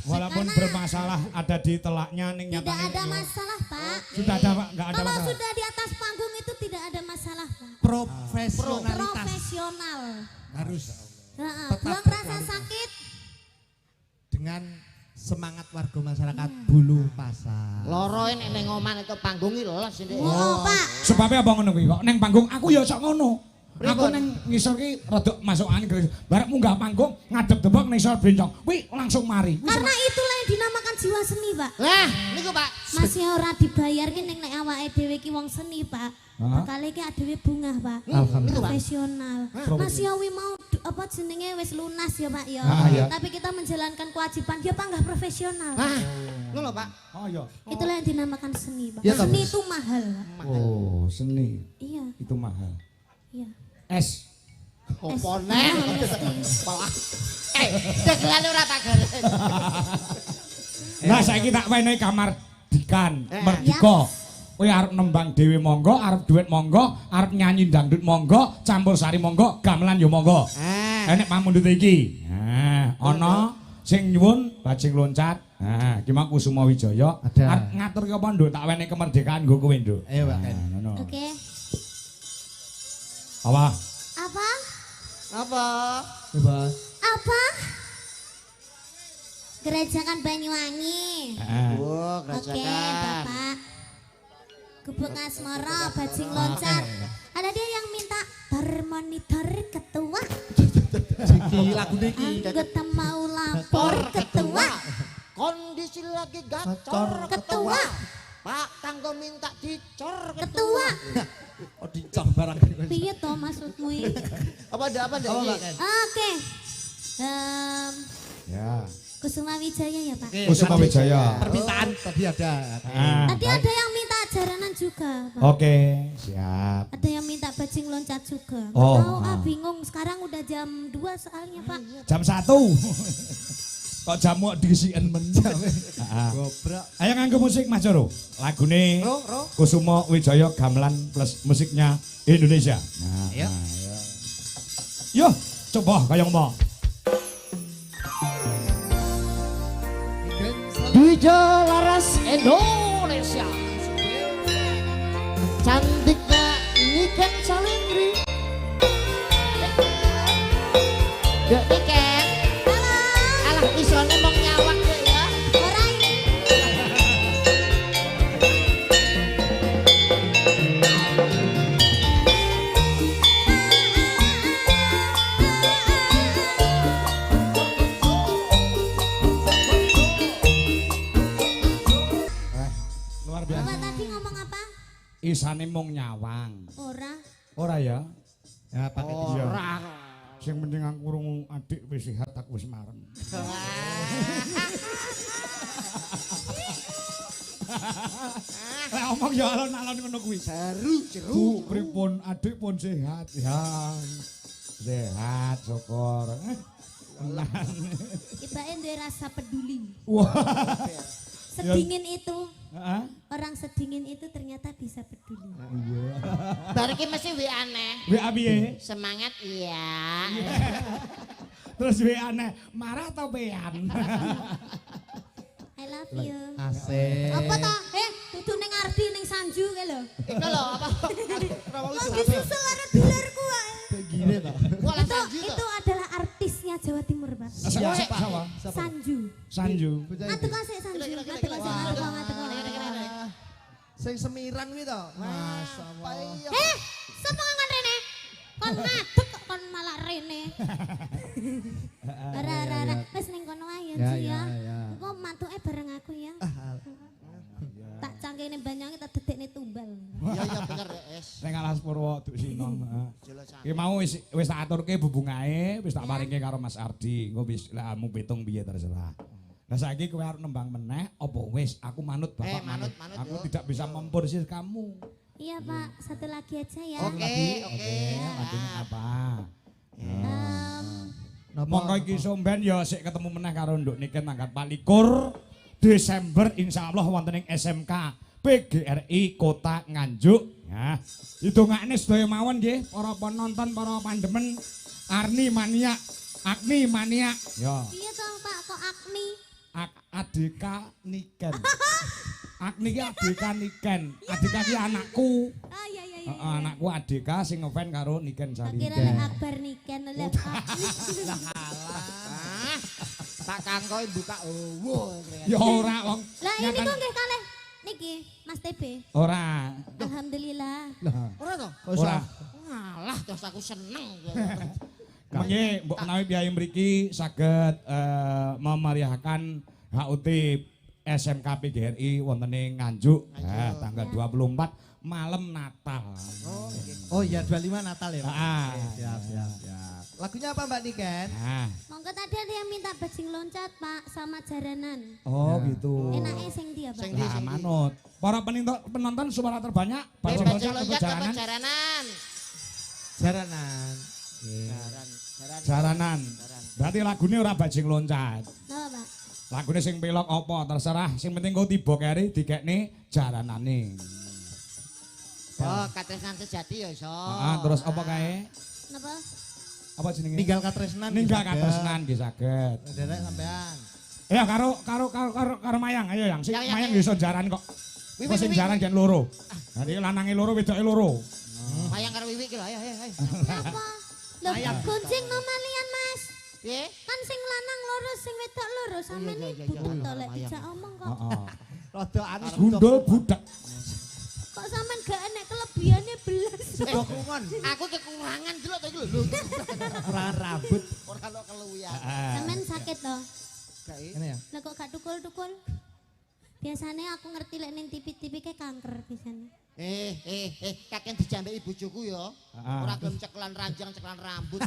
Walaupun bermasalah ada di telaknya ning Tidak nyatanya. ada masalah, Pak. Sudah ada Pak, enggak ada Kalau masalah. sudah di atas panggung itu tidak ada masalah, Pak. Profesionalitas Profesional. harus Heeh, Tetap buang rasa sakit. dengan semangat warga masyarakat Bulu Pasar. Loro nek ning oman itu panggung iki les Dik. Oh, Pak. Sebabnya apa ngono kuwi kok ning panggung aku ya sok ngono. Pripun? Aku ning ngisor ki rada masuk angin. Barek munggah panggung ngadep debok ning isor bencong. Kuwi langsung mari. Wis Karena itulah yang dinamakan jiwa seni, Pak. Lah, niku Pak. Masih ora dibayar ki ning nek awake dhewe ki wong seni, Pak. Bakal iki dhewe bungah, Pak. Profesional. Mas yo wi mau apa jenenge wis lunas ya, Pak ya. Tapi kita menjalankan kewajiban ya Pak enggak profesional. Ngono Pak. Oh iya. Itulah yang dinamakan seni, Pak. Ya, Seni itu mahal, Pak. Oh, seni. Iya, Itu mahal. iya. Es. Opo neh? Dagelan ora tak garis. Lah saiki tak wenehi kamar dikan, merdika. Kowe arep nembang dhewe monggo, arep duit monggo, arep nyanyi dangdut monggo, campur sari monggo, gamelan yo monggo. Enek pamundhut iki. Ana sing nyuwun bajing loncat. Iki mang Kusuma Wijaya. Arep ngatur ki apa nduk tak wenehi kemerdekaan nggo kowe nduk. Ayo Pak. Ngono. Oke. Apa? Apa? Apa? Bebas. Apa? Gerajakan Banyuwangi. Oh, Oke, gerajakan. Bapak. Gubuk Asmara, bajing loncat. Ada dia yang minta termonitor ketua. Iki lagu niki. Anggota mau lapor ketua. Kondisi lagi gacor ketua. Pak Tanggo minta dicor ketua. Oh dicor barang. Piye to maksudmu iki? Apa ada apa ada? Oke. Ya. Kusuma Wijaya ya Pak. Kusuma Wijaya. Permintaan tadi ada. Tadi ada yang minta jaranan juga Pak. Oke, siap. Ada yang minta bajing loncat juga. Oh, Tahu bingung sekarang udah jam 2 soalnya Pak. Jam 1. Kok jamu diisiin men. Gobrok. Ayo nganggo musik Mas Joro. Lagune Kusuma Wijaya gamelan plus musiknya Indonesia. Ayo. Yo, coba kaya ngomong. DJ Laras Indonesia. Cantiknya Niken Salindri. Dek Niken. Halo. Alah isone mong nyawak dek ya. Ora ini. Luar Bapak biasa. tadi ngomong apa? Isane mung nyawang. Ora. Ora ya? Ya pakai Iya. Ora. Sing penting aku krungu adik wis sehat aku wis marem. Lah omong ya alon-alon ngono kuwi. Seru jeru. Bu, pripun adik pun sehat ya. Sehat syukur. Ibae duwe rasa peduli. Wah. Sedingin itu. Heeh. Orang sedingin itu ternyata bisa peduli. Bar iki mesti WA aneh. WA piye? Semangat iya. Terus WA aneh, marah atau pean? I love you. Asik. Apa toh? Dudu ning Ardi ning Sanju kae lho. Iku lho apa? Kok disusul karo dulurku wae. Gini toh. Wala Itu, sanji itu adalah artisnya Jawa Timur, Pak. Siapa? Sanju. Sanju. Ngatuk kasih Sanju. Ngatuk kasih ngatuk. Sing semiran kuwi to. Masyaallah. Semangat Rene. Kon ngadeg kok kon malah Rene. Ora. Wis ning kono ae Ya, ya. ya. Kok mantuke bareng aku ya. Tak cangkene Banyuwangi tak dedekne tumbal. Iya iya bener es. Ning Alas Purwo Duk Sinom. Jelas. Ki mau wis tak aturke bubungae, wis tak paringke karo Mas Ardi. Engko wis lek kamu pitung piye terserah. Lah saiki kowe arep nembang meneh apa wis aku manut Bapak manut, Aku yo. tidak bisa memporsir kamu. Iya Pak, satu lagi aja ya. Oke. Lagunya apa? Napa? Monggo iki somben ya sik ketemu meneh karo Nduk Niken tanggal 24 Desember insyaallah wonten ing SMK PGRI Kota Nganjuk. Ya, didongakne sedaya mawon nggih para penonton, para pandemen Arni Mania, Agni Mania. Ya. Iya toh Pak, kok Agni? Adika Niken. Agni ki Adika Niken. Adika ki anakku. Oh iya. Anakku Adika sing ngefan karo Niken Tak Sari. kira lek Akbar Niken lek Agni. Pak Kangko buka owo. Ya ora wong. Lah ini kok nggih kalih niki Mas TB. Ora. Alhamdulillah. Ora to? Ora. Alah terus aku seneng. Mengke mbok menawi piyai mriki saged memeriahkan HUT SMK PGRI wonten ing Nganjuk tanggal 24 malam Natal. Oh iya 25 Natal ya Pak? Siap. Lagunya apa Mbak Niken? Monggo tadi ada yang minta bajing loncat Pak sama jaranan. Oh gitu. Enaknya sing dia Pak. Nah, manut. Para penonton suara terbanyak bajing loncat atau jaranan? Jaranan. Jaranan. Berarti lagunya ora bajing loncat. Napa Pak? Lagune sing pelok apa terserah, sing penting kau tiba keri dikekne jaranane. Oh, katresnan sejati ya iso. Terus apa kae? Napa? Apa jenenge? Ninggal katresnan. Ninggal katresnan nggih saged. Derek sampean. Ya karo Mayang, ayo yang sing Mayang iso jaran kok. Kok sing jaran jan loro. Dadi lanange loro wedoke loro. Mayang karo Wiwi ki lho, ayo. Napa? Lho, gunjing nomalian Mas. Piye? Kan sing lanang loro, sing wedok loro, sampeyan butuh to lek dijak omong kok. Rada anu Gundul budak. Kok sampean gak enek kelebihane belas. Dokumen. Aku kekurangan delok to iki lho. Kurang rambut. Ora ono keluwian. Sampean sakit to? Ini ya. Lah kok gak tukul-tukul? Biasanya aku ngerti lek ning tipi-tipi ke kanker biasanya. Kakek dijambeki bojoku ya. Ora gelem ceklan ranjang, ceklan rambut.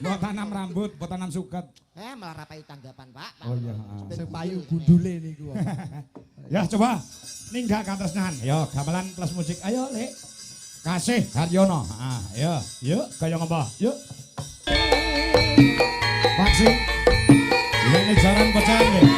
Mbok tanam rambut, mbok tanam suket. Malah rapai tanggapan, Pak. Oh iya, Sing payu gundule niku. Ya coba ninggal katresnan. Yo gamelan plus musik. Ayo Lek. Kasih Haryono. Ayo, yuk kaya ngapa? Yuk. Paksi. Ini jaran pecahan nggih.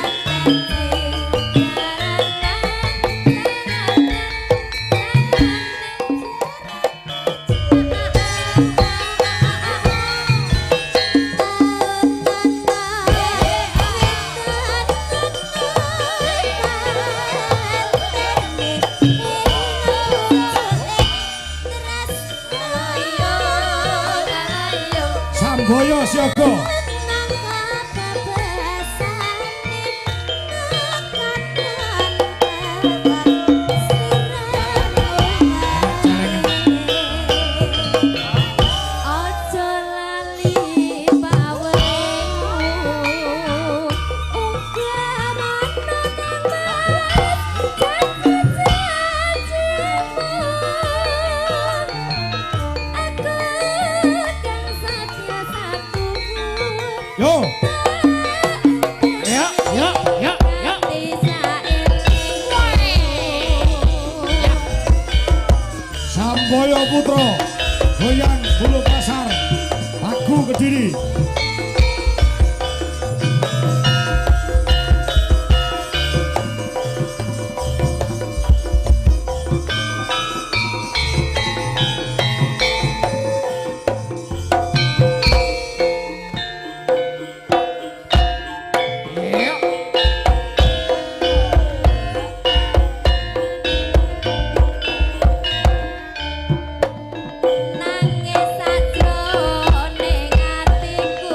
Samboyo siaga. Yo. Ya. Samboyo Putra, Goyang Bulu Pasar, Aku Kediri. Nangis sajroning atiku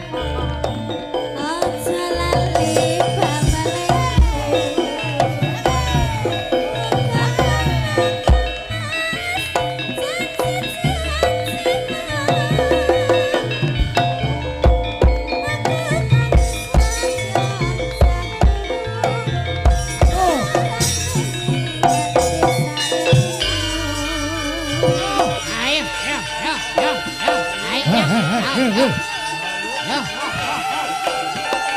Aja lali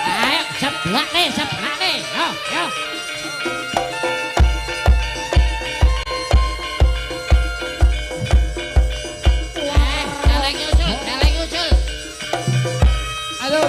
Ayo, seblak nih. Yo. Celeng usul. Aduh.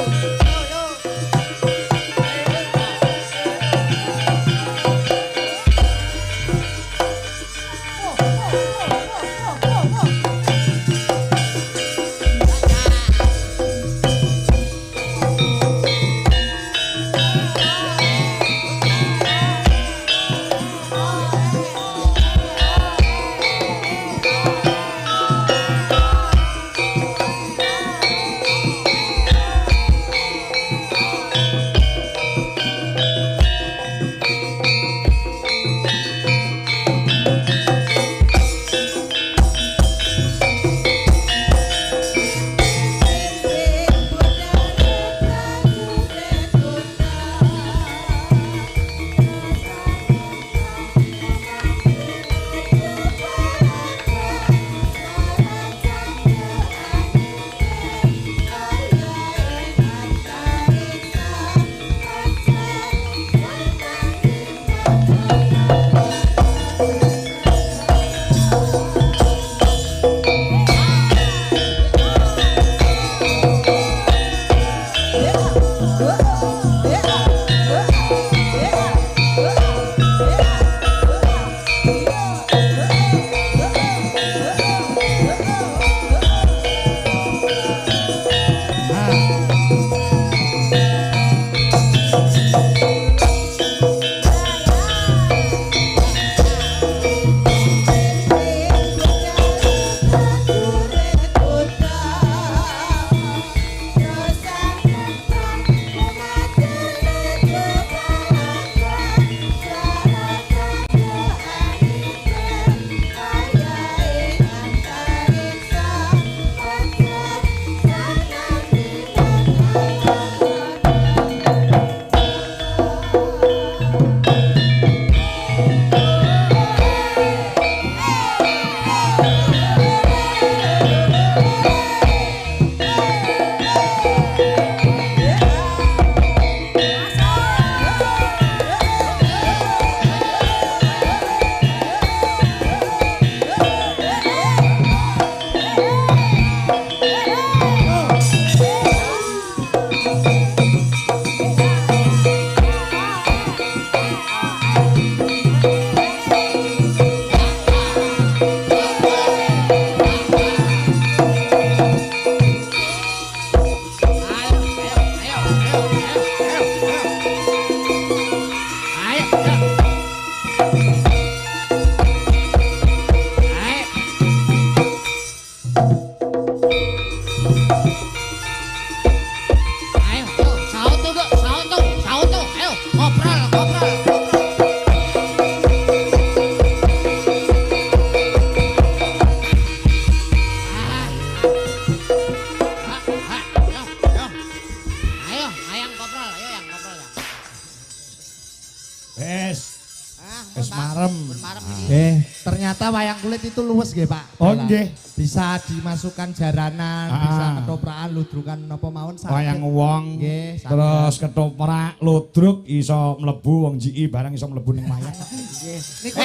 Ternyata wayang kulit itu luwes nggih, Pak. Oh nggih. Bisa dimasukkan jaranan, bisa ketoprakan, ludrukan napa mawon saged. Wayang wong. Nggih, terus ketoprak, ludruk iso mlebu wong jiki barang iso mlebu ning wayang. Nggih. Niku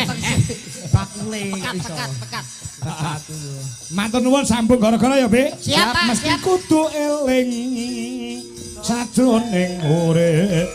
bakule iso. Pekat. Matur nuwun sambung gara-gara ya, Be. Siap, Pak. Mesti kudu eling sajroning urip.